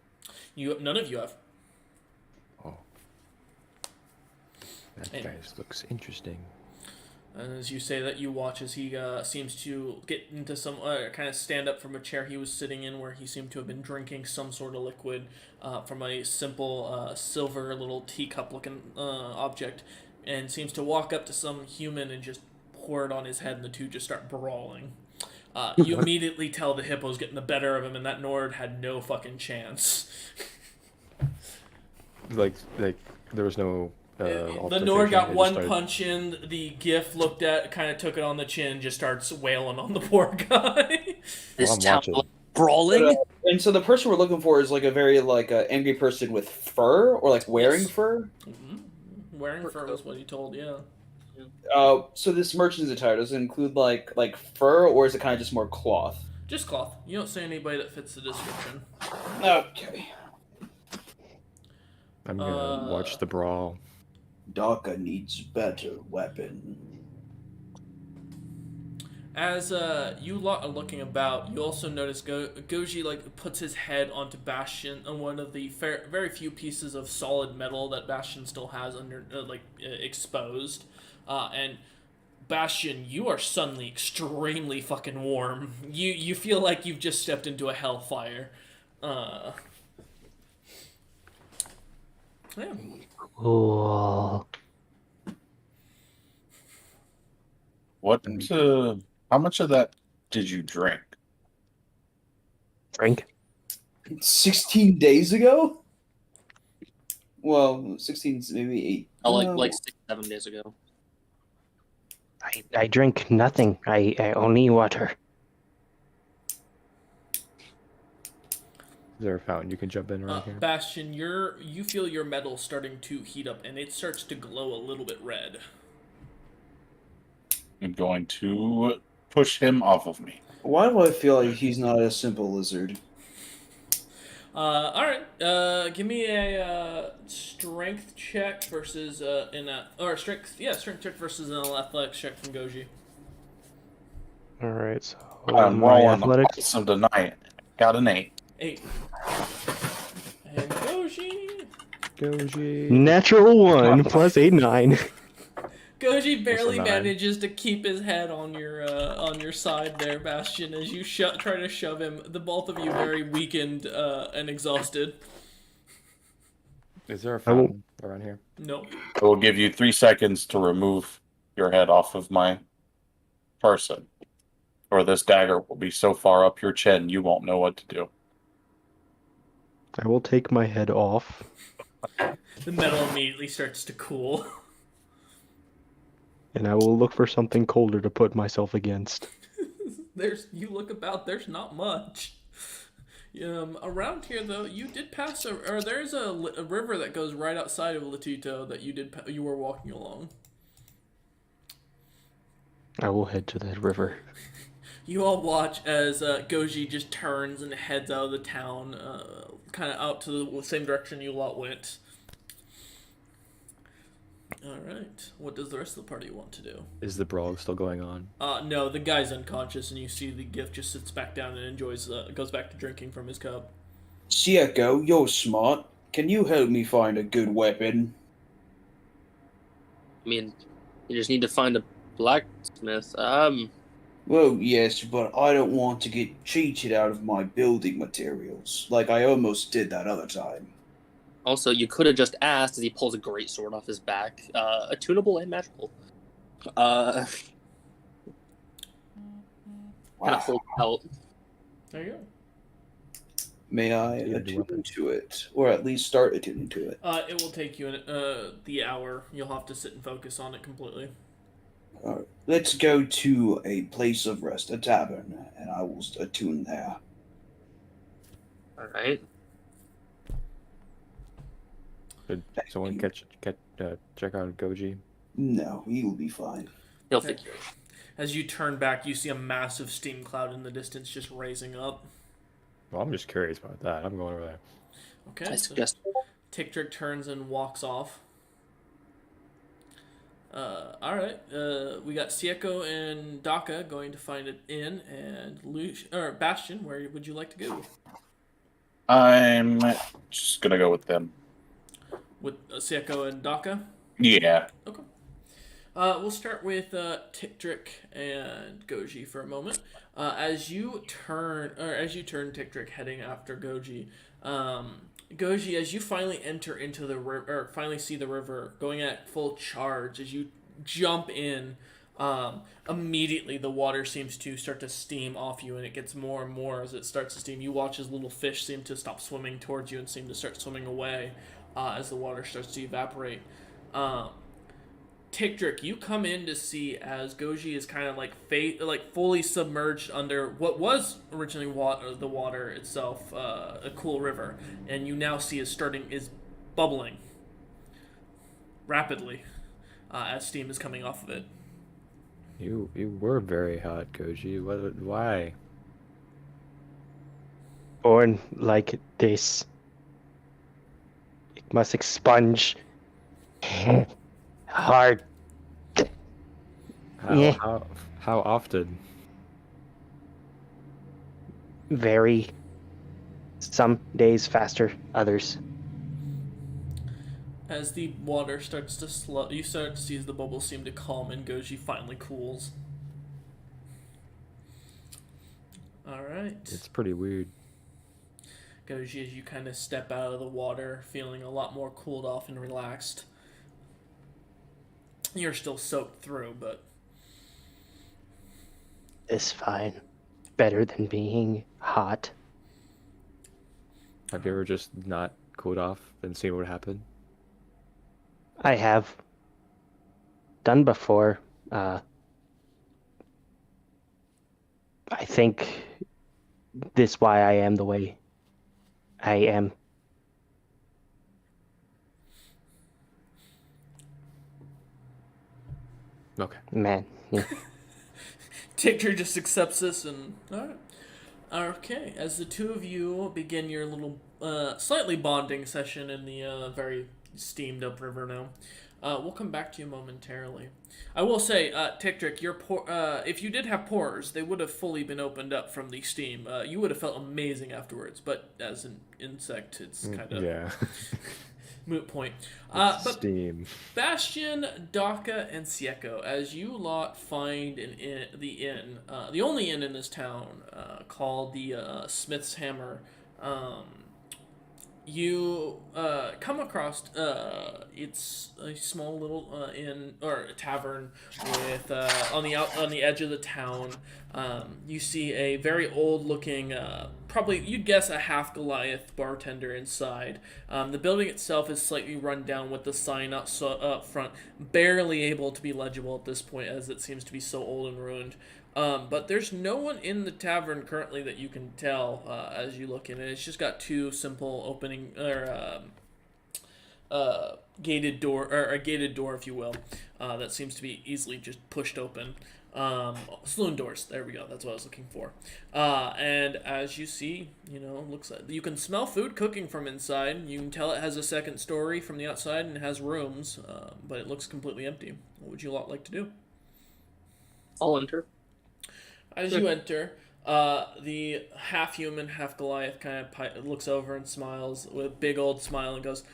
None of you have.
Oh. That guy looks interesting.
And as you say that, you watch as he seems to get into some kind of stand up from a chair he was sitting in, where he seemed to have been drinking some sort of liquid from a simple silver little teacup looking object, and seems to walk up to some human and just pour it on his head, and the two just start brawling. You immediately tell the hippo's getting the better of him, and that Nord had no fucking chance.
Like there was no.
The Nord got one punch in, the GIF looked at, kind of took it on the chin, just starts wailing on the poor guy.
This
I'm
town
watching.
brawling.
And so the person we're looking for is like a very angry person with fur, or like wearing
Yes.
fur.
Mm-hmm. Wearing fur was what he told, yeah.
So this merchant's attire does it include like fur, or is it kind of just more cloth?
Just cloth. You don't see anybody that fits the description.
Okay.
I'm gonna watch the brawl.
Daka needs better weapon.
As you lot are looking about, you also notice Goji puts his head onto Bastion on one of the very few pieces of solid metal that Bastion still has under exposed, and Bastion, you are suddenly extremely fucking warm. You feel like you've just stepped into a hellfire. Yeah.
Cool.
What? How much of that did you drink?
Drink.
16 days ago? Well, 16, maybe 8.
Like 6-7 days ago.
I drink nothing. I only water.
Is there a fountain you can jump in right here?
Bastion, you feel your metal starting to heat up, and it starts to glow a little bit red.
I'm going to push him off of me.
Why do I feel like he's not a simple lizard?
All right. Give me a strength check versus strength check versus an athletics check from Goji.
All right. So
I'm
my
rolling
athletics.
awesome tonight. Got an 8.
8. And Goji.
Goji.
Natural 1 plus 8, 9.
Goji barely
nine?
manages to keep his head on your side there, Bastion, as you try to shove him. The both of you very weakened and exhausted.
Is there a fountain around here?
No.
I will give you 3 seconds to remove your head off of my person, or this dagger will be so far up your chin you won't know what to do.
I will take my head off.
The metal immediately starts to cool.
And I will look for something colder to put myself against.
You look about, there's not much. Around here though, you did pass or there's a river that goes right outside of Latito that you were walking along.
I will head to that river.
You all watch as Goji just turns and heads out of the town, kind of out to the same direction you lot went. Alright, what does the rest of the party want to do?
Is the brawl still going on?
No, the guy's unconscious, and you see the gift just sits back down and goes back to drinking from his cup.
Sieko, you're smart. Can you help me find a good weapon?
I mean, you just need to find a blacksmith.
Well, yes, but I don't want to get cheated out of my building materials, like I almost did that other time.
Also, you could have just asked as he pulls a great sword off his back. Attunable and magical. Kind of full pelt.
There you go.
May I
Yeah, the
attune
weapon.
to it, or at least start attuning to it?
It will take you the hour. You'll have to sit and focus on it completely.
Alright, let's go to a place of rest, a tavern, and I will attune there.
Alright.
Did someone check out Goji?
No, he will be fine.
He'll
Okay.
figure it.
As you turn back, you see a massive steam cloud in the distance just raising up.
Well, I'm just curious about that. I'm going over there.
Okay,
I
so
suggest
Ticktrick turns and walks off. Alright, we got Sieko and Daka going to find an inn, and Bastion, where would you like to go?
I'm just gonna go with them.
With Sieko and Daka?
Yeah.
Okay. We'll start with Ticktrick and Goji for a moment. As you turn Ticktrick heading after Goji, Goji, as you finally enter into the river, or finally see the river going at full charge, as you jump in, immediately the water seems to start to steam off you, and it gets more and more as it starts to steam. You watch as little fish seem to stop swimming towards you and seem to start swimming away as the water starts to evaporate. Ticktrick, you come in to see as Goji is kind of like fully submerged under what was originally the water itself, a cool river, and you now see is bubbling rapidly as steam is coming off of it.
You were very hot, Goji. Why?
Born like this. It must expunge. Hard. Yeah.
How often?
Very. Some days faster, others.
As the water starts to slow, you start to see as the bubbles seem to calm and Goji finally cools. Alright.
It's pretty weird.
Goji, as you kind of step out of the water, feeling a lot more cooled off and relaxed. You're still soaked through, but
It's fine. Better than being hot.
Have you ever just not cooled off and seen what happened?
I have done before. I think this why I am the way I am.
Okay.
Man. Yeah.
Tickter just accepts this and alright. Okay, as the two of you begin your little slightly bonding session in the very steamed up river now, we'll come back to you momentarily. I will say, Ticktrick, your if you did have pores, they would have fully been opened up from the steam. You would have felt amazing afterwards, but as an insect, it's kind of
Yeah.
moot point. But
Steam.
Bastion, Daka, and Sieko, as you lot find the only inn in this town, called the Smith's Hammer, you come across it's a small little inn or a tavern with on the edge of the town. You see a very old looking, probably you'd guess a half Goliath bartender inside. The building itself is slightly run down with the sign up front, barely able to be legible at this point as it seems to be so old and ruined. But there's no one in the tavern currently that you can tell as you look in it. It's just got two simple opening or gated door or a gated door, if you will, that seems to be easily just pushed open. Saloon doors. There we go. That's what I was looking for. And as you see, looks like you can smell food cooking from inside. You can tell it has a second story from the outside and it has rooms, but it looks completely empty. What would you lot like to do?
I'll enter.
As you enter, the half-human, half-Goliath kind of looks over and smiles with a big old smile and goes,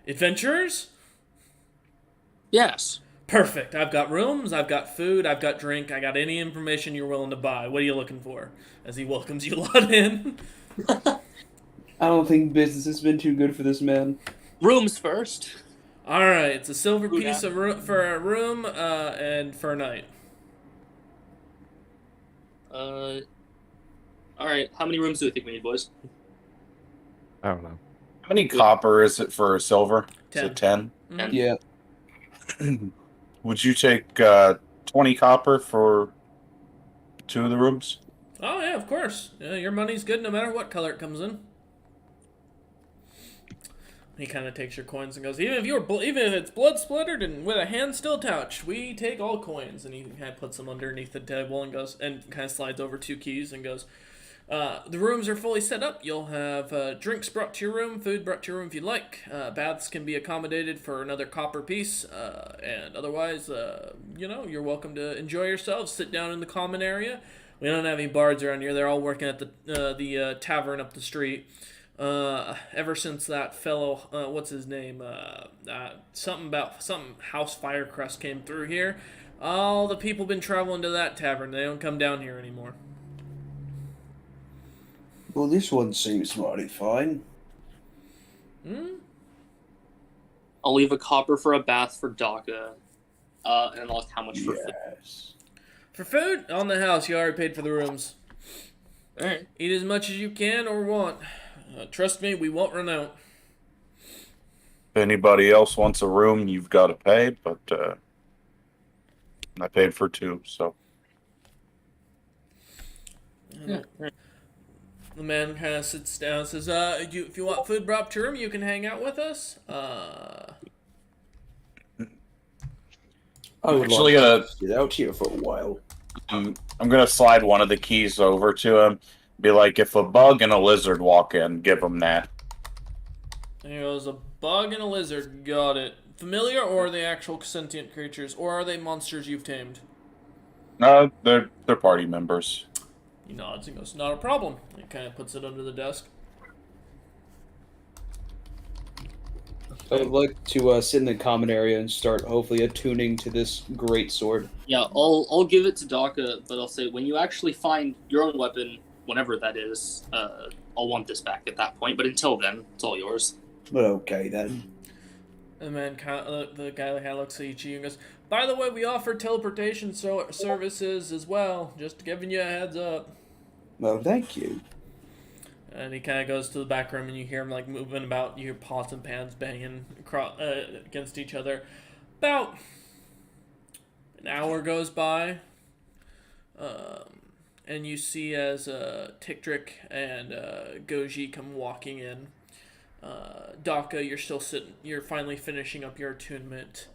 "Adventurers?
Yes.
Perfect. I've got rooms, I've got food, I've got drink, I got any information you're willing to buy. What are you looking for?" As he welcomes you lot in.
I don't think business has been too good for this man.
Rooms first.
Alright, it's a silver
Food
piece of for a room and for a night.
Alright, how many rooms do we think we need, boys?
I don't know.
How many copper is it for silver?
10.
Is it 10?
Mhm.
Yeah.
Would you take 20 copper for 2 of the rooms?
Oh, yeah, of course. Yeah, your money's good no matter what color it comes in. He kind of takes your coins and goes, even if it's blood splattered and with a hand still touched, we take all coins. And he kind of puts them underneath the table and goes and kind of slides over 2 keys and goes, the rooms are fully set up. You'll have drinks brought to your room, food brought to your room if you'd like. Baths can be accommodated for another copper piece. And otherwise, you're welcome to enjoy yourselves. Sit down in the common area. We don't have any bards around here. They're all working at the tavern up the street. Ever since that fellow, what's his name? Something House Firecrest came through here. All the people been traveling to that tavern. They don't come down here anymore.
Well, this one seems mighty fine.
I'll leave a copper for a bath for Daka. And I'll ask how much for food.
Yes.
For food, on the house, you already paid for the rooms.
Alright.
Eat as much as you can or want. Trust me, we won't run out.
If anybody else wants a room, you've got to pay, but I paid for 2, so.
Yeah.
The man kind of sits down and says, if you want food brought to your room, you can hang out with us.
I would
Actually,
like to get out here for a while.
I'm going to slide one of the keys over to him. Be like, if a bug and a lizard walk in, give them that.
There goes a bug and a lizard. Got it. Familiar or are they actual sentient creatures? Or are they monsters you've tamed?
No, they're party members.
He nods and goes, not a problem. He kind of puts it under the desk.
I would like to sit in the common area and start hopefully attuning to this great sword.
Yeah, I'll give it to Daka, but I'll say when you actually find your own weapon, whenever that is, I'll want this back at that point. But until then, it's all yours.
But okay then.
And then the guy kind of looks at Ichi and goes, by the way, we offer teleportation services as well. Just giving you a heads up.
Well, thank you.
And he kind of goes to the back room and you hear him like moving about. You hear pots and pans banging against each other. About an hour goes by. And you see as Tikdrik and Goji come walking in. Daka, you're still sitting. You're finally finishing up your attunement.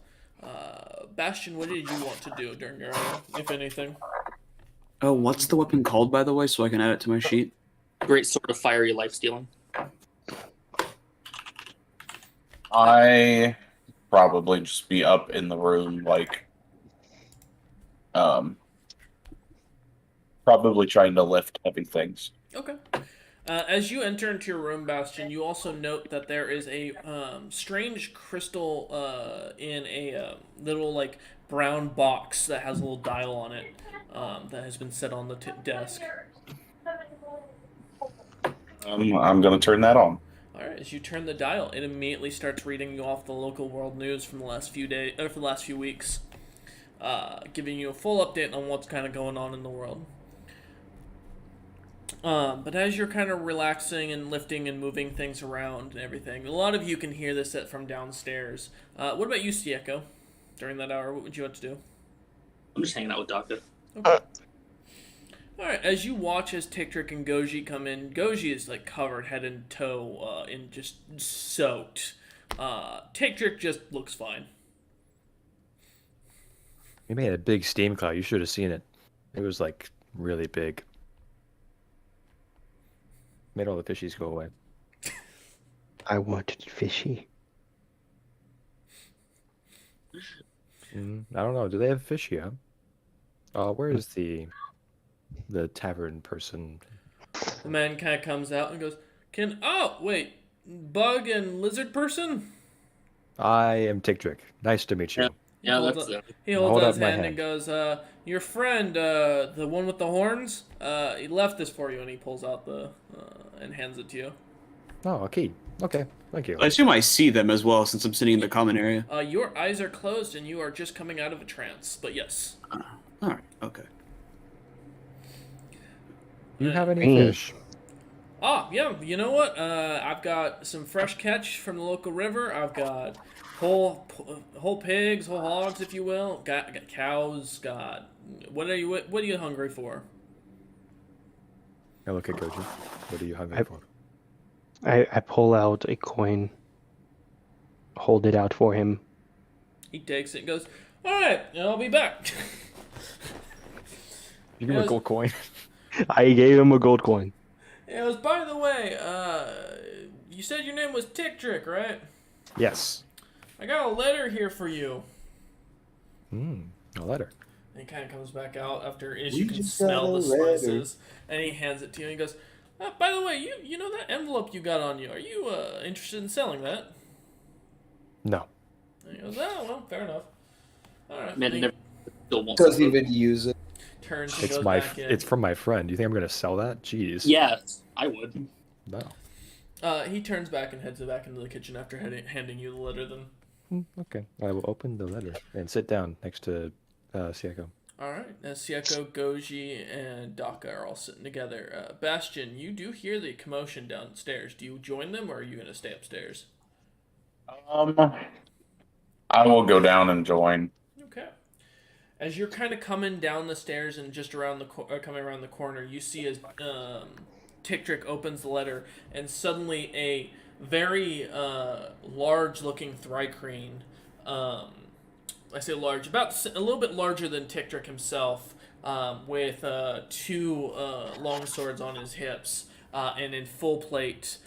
Bastion, what did you want to do during your own, if anything?
Oh, what's the weapon called, by the way, so I can add it to my sheet?
Great sort of fiery life stealing.
I probably just be up in the room, like, probably trying to lift heavy things.
Okay. As you enter into your room, Bastion, you also note that there is a strange crystal in a little like brown box that has a little dial on it that has been set on the desk.
I'm gonna turn that on.
Alright, as you turn the dial, it immediately starts reading you off the local world news from the last few days, or for the last few weeks, giving you a full update on what's kind of going on in the world. But as you're kind of relaxing and lifting and moving things around and everything, a lot of you can hear this from downstairs. What about you, Sieko? During that hour, what would you have to do?
I'm just hanging out with Doctor.
Okay. Alright, as you watch as Tiktrick and Goji come in, Goji is like covered head and toe in just soaked. Tiktrick just looks fine.
We made a big steam cloud. You should have seen it. It was like really big. Made all the fishies go away.
I wanted fishy.
I don't know. Do they have fish here? Where is the tavern person?
The man kind of comes out and goes, wait, bug and lizard person?
I am Tiktrick. Nice to meet you.
Yeah,
Hold
that's
up.
it.
He holds
Hold
out
up
his
my
hand
hand.
and goes, your friend, the one with the horns, he left this for you, and he pulls out and hands it to you.
Oh, okay. Okay. Thank you.
I assume I see them as well since I'm sitting in the common area.
Your eyes are closed and you are just coming out of a trance, but yes.
All right. Okay.
You have any
Mm.
fish?
Yeah, you know what? I've got some fresh catch from the local river. I've got whole pigs, whole hogs, if you will. Got cows. Got what are you hungry for?
I look at Goji. What are you hungry for?
I pull out a coin, hold it out for him.
He takes it and goes, "All right, I'll be back."
You give him a gold coin.
I gave him a gold coin.
He goes, "By the way, you said your name was Tiktrick, right?
Yes.
I got a letter here for you."
A letter.
And he kind of comes back out after as
We
you can
just
smell
got
the
a letter.
spices, and he hands it to you and he goes, "By the way, you know that envelope you got on you? Are you interested in selling that?"
No.
And he goes, "Oh, well, fair enough. All right."
Man,
And he
never still won't.
Doesn't even use it.
turns and
It's
goes
my.
back in.
It's from my friend. You think I'm gonna sell that? Jeez.
Yes, I would.
No.
He turns back and heads back into the kitchen after handing you the letter. Then,
Okay. I will open the letter and sit down next to Sieko.
all right. As Sieko, Goji, and Daka are all sitting together, Bastion, you do hear the commotion downstairs. Do you join them, or are you gonna stay upstairs?
I will go down and join.
Okay. As you're kind of coming down the stairs and just around coming around the corner, you see as Tiktrick opens the letter, and suddenly a very large-looking Thrycreen, I say large, about a little bit larger than Tiktrick himself, with two long swords on his hips and in full plate,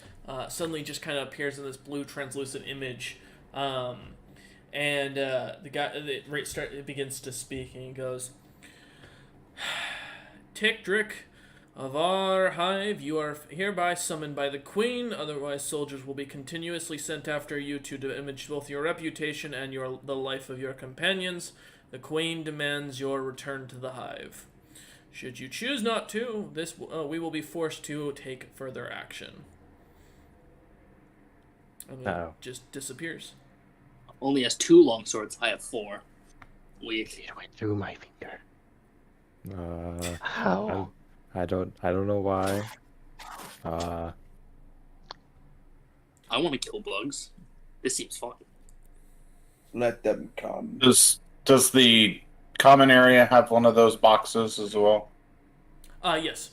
suddenly just kind of appears in this blue translucent image. And the guy it begins to speak, and he goes, "Tiktrick of our hive, you are hereby summoned by the Queen. Otherwise, soldiers will be continuously sent after you to damage both your reputation and the life of your companions. The Queen demands your return to the hive. Should you choose not to, we will be forced to take further action." And then it just disappears.
Only has 2 long swords. I have 4. Weak.
It went through my finger.
I don't know why.
I want to kill bugs. This seems fun.
Let them come.
Does the common area have one of those boxes as well?
Yes.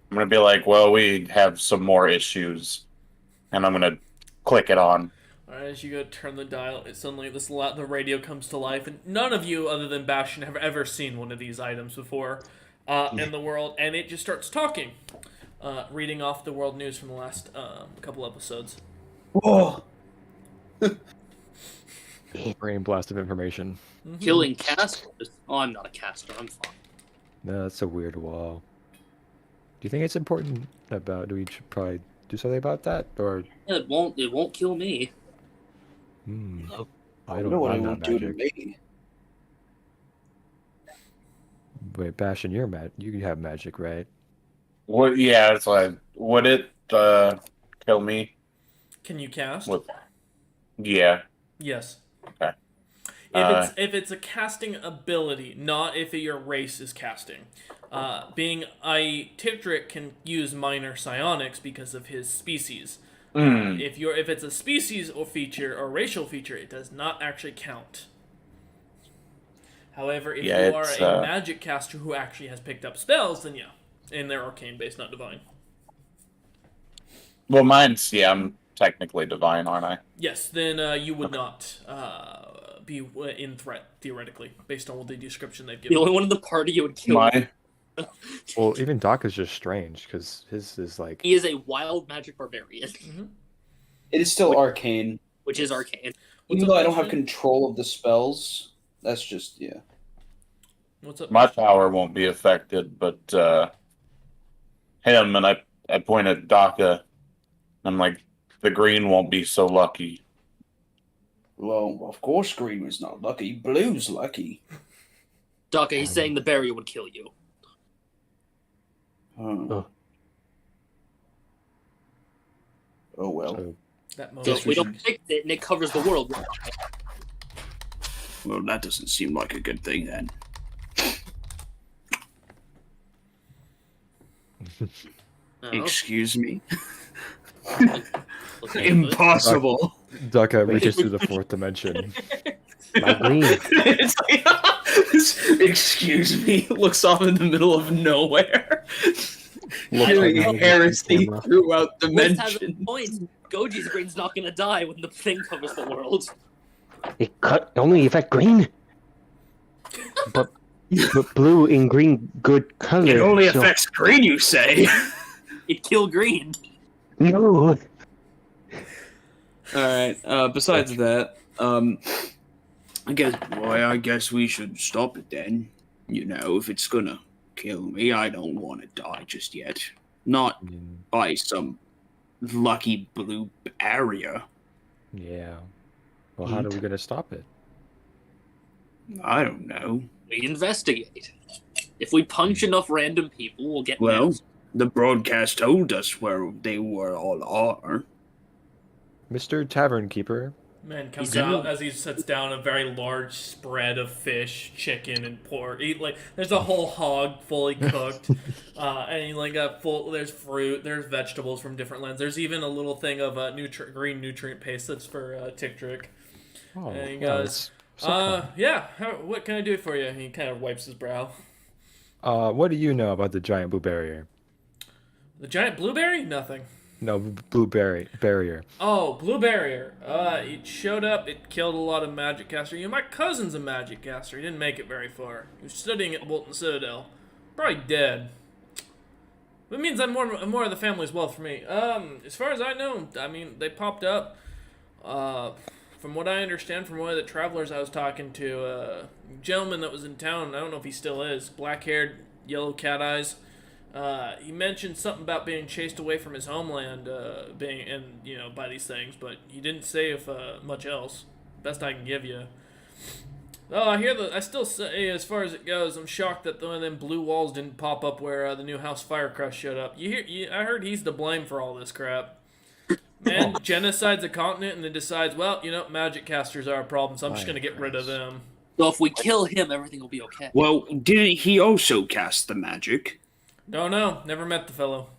I'm gonna be like, well, we have some more issues, and I'm gonna click it on.
Alright, as you go to turn the dial, the radio comes to life, and none of you, other than Bastion, have ever seen one of these items before in the world, and it just starts talking, reading off the world news from the last couple episodes.
Whoa!
Brain blast of information.
Killing casters? Oh, I'm not a caster. I'm fine.
No, that's a weird wall. Do you think it's important do we should probably do something about that, or?
It won't kill me.
I
know what it
I'm
will
not
do to
magic.
me.
Wait, Bastion, you have magic, right?
What? Yeah, it's like, would it kill me?
Can you cast?
What? Yeah.
Yes.
Okay.
If it's a casting ability, not if your race is casting. Tigric can use minor psionics because of his species. If it's a species or feature or racial feature, it does not actually count. However, if
Yeah,
you are
it's,
a magic caster who actually has picked up spells, then yeah, and they're arcane based, not divine.
Well, mine's I'm technically divine, aren't I?
Yes, then you would not be in threat theoretically, based on the description they've
The
given.
only one in the party you would kill.
My
Well, even Doc is just strange because his is like.
He is a wild magic barbarian,
It is still arcane.
which is arcane.
What's
Even
up,
though I don't have
Benjamin?
control of the spells, that's just
What's up?
my power won't be affected, but him, and I point at Daka. I'm like, the green won't be so lucky.
Well, of course, green was not lucky. Blue's lucky.
Daka, he's saying the barrier would kill you.
Oh well.
So,
That
So
moment.
if we don't fix it and it covers the world, we'll die.
Well, that doesn't seem like a good thing then.
No.
Excuse me.
Okay,
Impossible.
Ducka reaches through the fourth dimension.
My green.
It's like, excuse me. Looks off in the middle of nowhere. Hearing
like
heresy
camera.
throughout
Liz has a
dimension.
point. Goji's green's not gonna die when the thing covers the world.
It cut only affect green. But blue and green good color.
It only
so-
affects green, you say?
It killed green.
No.
Alright, besides that, I guess we should stop it then. You know, if it's gonna kill me, I don't want to die just yet. Not
I mean,
by some lucky blue area.
yeah. Well, how are we gonna stop it?
I don't know.
We investigate. If we punch enough random people, we'll get
Well,
nails.
the broadcast told us where they were all are.
Mr. Tavern Keeper,
Man comes
He's in
out
the-
as he sets down a very large spread of fish, chicken, and pork. There's a whole hog fully cooked, and he got full. There's fruit, there's vegetables from different lands. There's even a little thing of green nutrient paste that's for Tigric.
oh,
There you
wow,
go.
that's so kind.
Yeah. What can I do for you? He kind of wipes his brow.
What do you know about the giant blue barrier?
The giant blueberry? Nothing.
No, blueberry barrier.
Oh, Blue Barrier. It showed up. It killed a lot of magic caster. My cousin's a magic caster. He didn't make it very far. He was studying at Bolton Citadel. Probably dead. It means I'm more of the family's wealth for me. As far as I know, they popped up. From what I understand from one of the travelers I was talking to, a gentleman that was in town, I don't know if he still is, black-haired, yellow cat eyes. He mentioned something about being chased away from his homeland, by these things, but he didn't say if much else. Best I can give you. Oh, I still say, as far as it goes, I'm shocked that one of them blue walls didn't pop up where the new House Firecrest showed up. I heard he's to blame for all this crap. Man, genocides a continent and then decides, well, magic casters are a problem, so I'm just gonna get rid of them.
So if we kill him, everything will be okay.
Well, didn't he also cast the magic?
Don't know. Never met the fellow.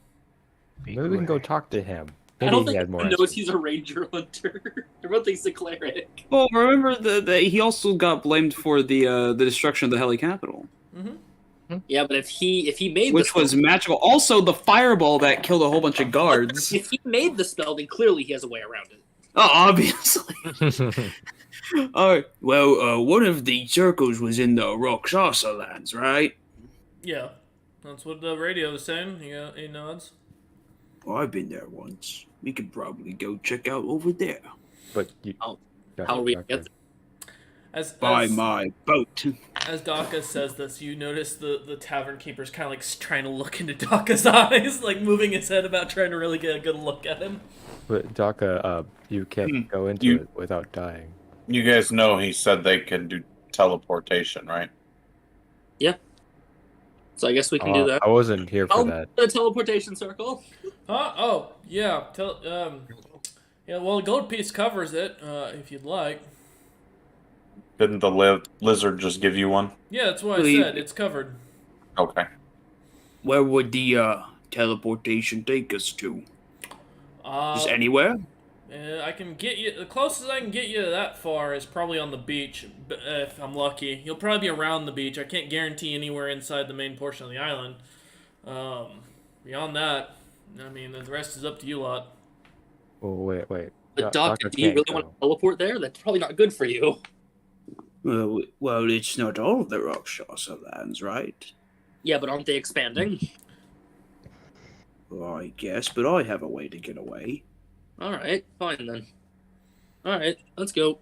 Maybe we can go talk to him.
I
Maybe
don't
he
think
had more
everyone knows
answers.
he's a ranger hunter. Everyone thinks a cleric.
Well, remember he also got blamed for the destruction of the Heli Capital,
Yeah, but if he made
which
the
was
spell,
magical. Also, the fireball that killed a whole bunch of guards.
if he made the spell, then clearly he has a way around it.
Oh, obviously. One of the circles was in the Roxasa lands, right?
Yeah, that's what the radio was saying. He nods.
Well, I've been there once. We could probably go check out over there.
But you,
How-
yeah,
How are we
okay.
gonna get
By my boat.
As Daka says this, you notice the tavern keeper's kind of trying to look into Daka's eyes, moving his head about trying to really get a good look at him.
But Daka, you can't go into
You-
it without dying.
You guys know he said they can do teleportation, right?
So I guess we can do that.
I wasn't here for
Oh,
that.
the teleportation circle.
Huh? Oh, yeah. Yeah, well, a gold piece covers it, if you'd like.
Didn't the lizard just give you one?
Yeah, that's what I
Really?
said. It's covered.
Okay.
Where would the teleportation take us to? Just anywhere?
I can get you. The closest I can get you that far is probably on the beach, if I'm lucky. You'll probably be around the beach. I can't guarantee anywhere inside the main portion of the island. Beyond that, I mean, the rest is up to you lot.
Oh, wait.
But Doc,
Doctor
do you
can't
really
go.
want to teleport there? That's probably not good for you.
Well, it's not all of the Rakshasa lands, right?
Yeah, but aren't they expanding?
Well, I guess, but I have a way to get away.
All right, fine then. All right, let's go.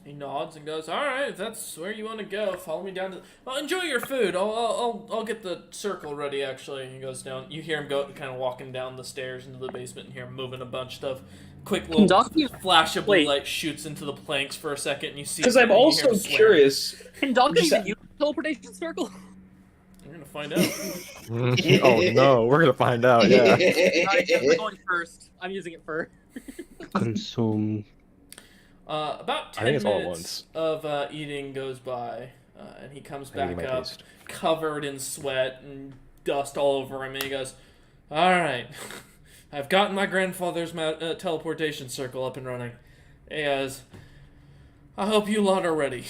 He nods and goes, "All right, if that's where you want to go, follow me down to. Well, enjoy your food. I'll get the circle ready. Actually." He goes down. You hear him go, kind of walking down the stairs into the basement, and hear him moving a bunch of stuff. Quick little
Doc,
flash of blue
wait.
light shoots into the planks for a second, and you see.
Because I'm
you hear
also
him swear.
curious.
Can Doc
Just-
even use the teleportation circle?
You're gonna find out.
Oh no, we're gonna find out. Yeah.
All right, we're going first. I'm using it first.
Consume.
About
I
10
think it's all at
minutes
once.
of eating goes by, and he comes
I need
back
my
up,
paste.
covered in sweat and dust all over him, and he goes, "All right, I've gotten my grandfather's teleportation circle up and running." He goes, "I hope you lot are ready."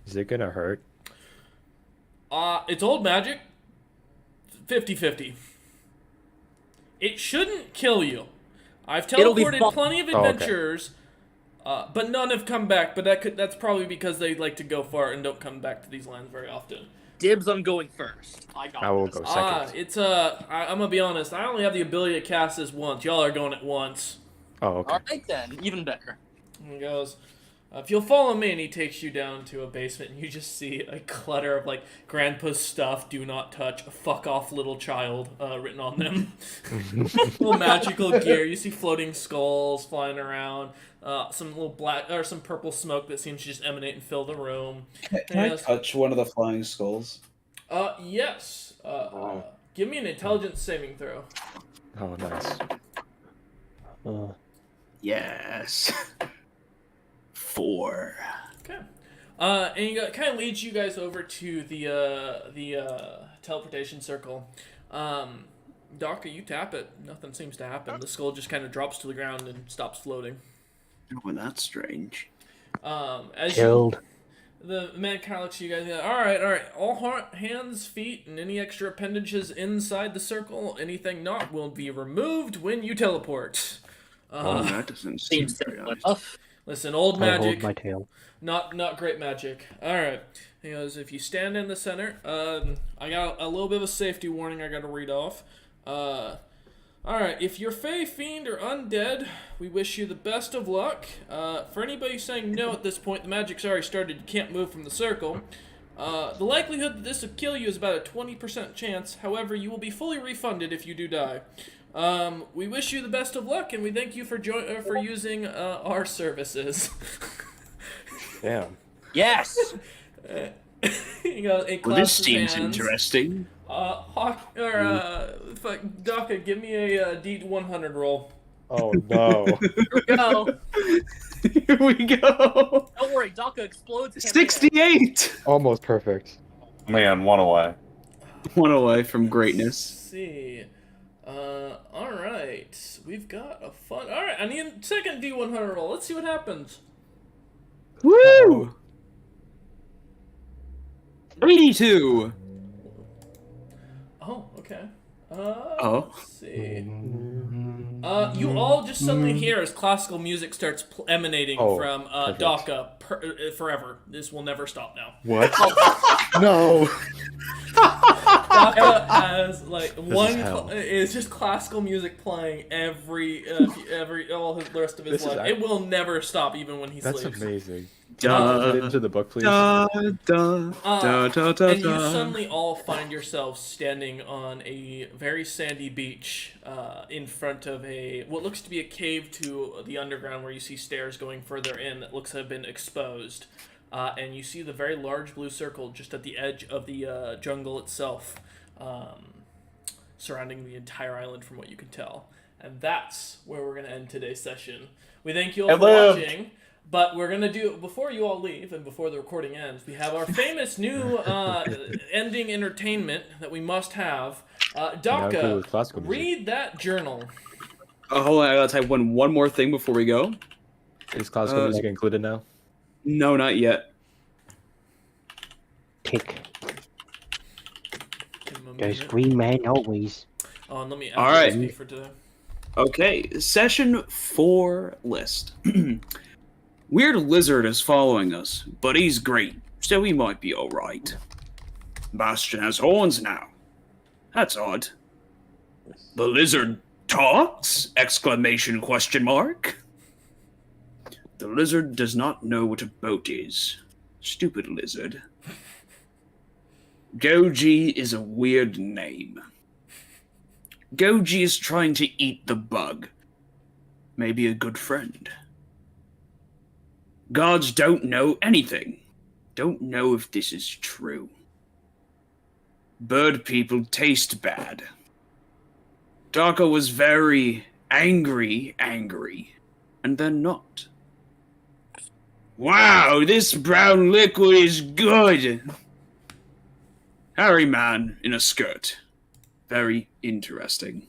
Is it gonna hurt?
It's old magic, 50-50. It shouldn't kill you. I've
It'll be
teleported
fun.
plenty of
Oh, okay.
adventurers, but none have come back. But that's probably because they like to go far and don't come back to these lands very often.
Dibs on going first. I got
I will
this.
go second.
It's I'm gonna be honest. I only have the ability to cast this once. Y'all are going at once.
Oh, okay.
All right then, even better.
And he goes, "If you'll follow me," and he takes you down to a basement, and you just see a clutter of like grandpa's stuff. Do not touch. Fuck off, little child. Written on them. Little magical gear. You see floating skulls flying around. Some little black or some purple smoke that seems to just emanate and fill the room.
Can I
Yes.
touch one of the flying skulls?
Yes. Give me an intelligence saving throw.
Oh, nice.
Yes. 4.
Okay. And he kind of leads you guys over to the teleportation circle. Doctor, you tap it. Nothing seems to happen. The skull just kind of drops to the ground and stops floating.
Oh, that's strange.
As
Killed.
the man kind of looks at you guys. All right. All hands, feet, and any extra appendages inside the circle, anything not, will be removed when you teleport.
Oh, that doesn't seem
Seems
very
simple
nice.
enough.
Listen, old
I hold
magic.
my tail.
Not great magic. All right. He goes, if you stand in the center, I got a little bit of a safety warning I got to read off. All right. If you're fey, fiend, or undead, we wish you the best of luck. For anybody saying no at this point, the magic's already started. You can't move from the circle. The likelihood that this will kill you is about a 20% chance. However, you will be fully refunded if you do die. We wish you the best of luck, and we thank you for using our services.
Damn.
Yes.
He goes, he
Well, this
clasps his
seems
hands.
interesting.
Daka, give me a D100 roll.
Oh no.
Here we go.
Here we go.
Don't worry, Daka explodes.
68.
Almost perfect.
Man, one away.
1 away from
Let's
greatness.
see. All right. We've got a fun. All right, I need a second D100 roll. Let's see what happens.
Woo! 82.
Oh, okay.
Oh.
Let's see. You all just suddenly hear as classical music starts emanating
Oh,
from
perfect.
Daka forever. This will never stop now.
What? No.
Daka has like one.
hell.
It's just classical music playing every all the rest of his
This is
life.
act-
It will never stop, even when he
That's
sleeps.
amazing.
Da,
Get into the book, please.
da, da, da, da, da,
And you
da.
suddenly all find yourselves standing on a very sandy beach in front of what looks to be a cave to the underground, where you see stairs going further in that looks to have been exposed. And you see the very large blue circle just at the edge of the jungle itself, surrounding the entire island from what you can tell. And that's where we're going to end today's session. We thank you all
I
for
lived.
watching. But we're going to do, before you all leave and before the recording ends, we have our famous new ending entertainment that we must have.
Now included
Daka,
with classical music.
read that journal.
Oh, hold on, I gotta type one more thing before we go.
Is classical music included now?
No, not yet.
Tick.
Give him a
There's
minute.
Green Man always.
Oh, and let me add
All right.
the for today.
Okay, session 4 list. Weird lizard is following us, but he's green, so he might be alright. Bastion has horns now. That's odd. The lizard talks? Exclamation question mark. The lizard does not know what a boat is. Stupid lizard. Goji is a weird name. Goji is trying to eat the bug. Maybe a good friend. Gods don't know anything. Don't know if this is true. Bird people taste bad. Daka was very angry, and then not. Wow, this brown liquid is good! Harry man in a skirt. Very interesting.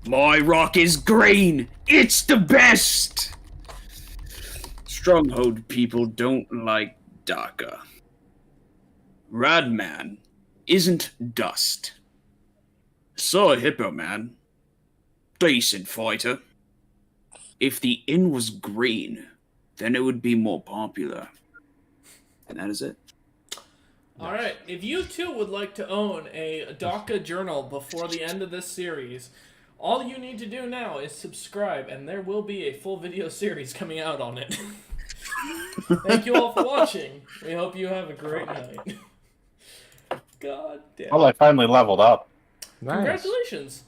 My rock is green! It's the best! Stronghold people don't like Daka. Radman isn't dust. Saw a hippo man. Decent fighter. If the inn was green, then it would be more popular. And that is it.
All right. If you too would like to own a Daka journal before the end of this series, all you need to do now is subscribe, and there will be a full video series coming out on it. Thank you all for watching. We hope you have a great night. God damn.
Well, I finally leveled up.
Nice.
Congratulations.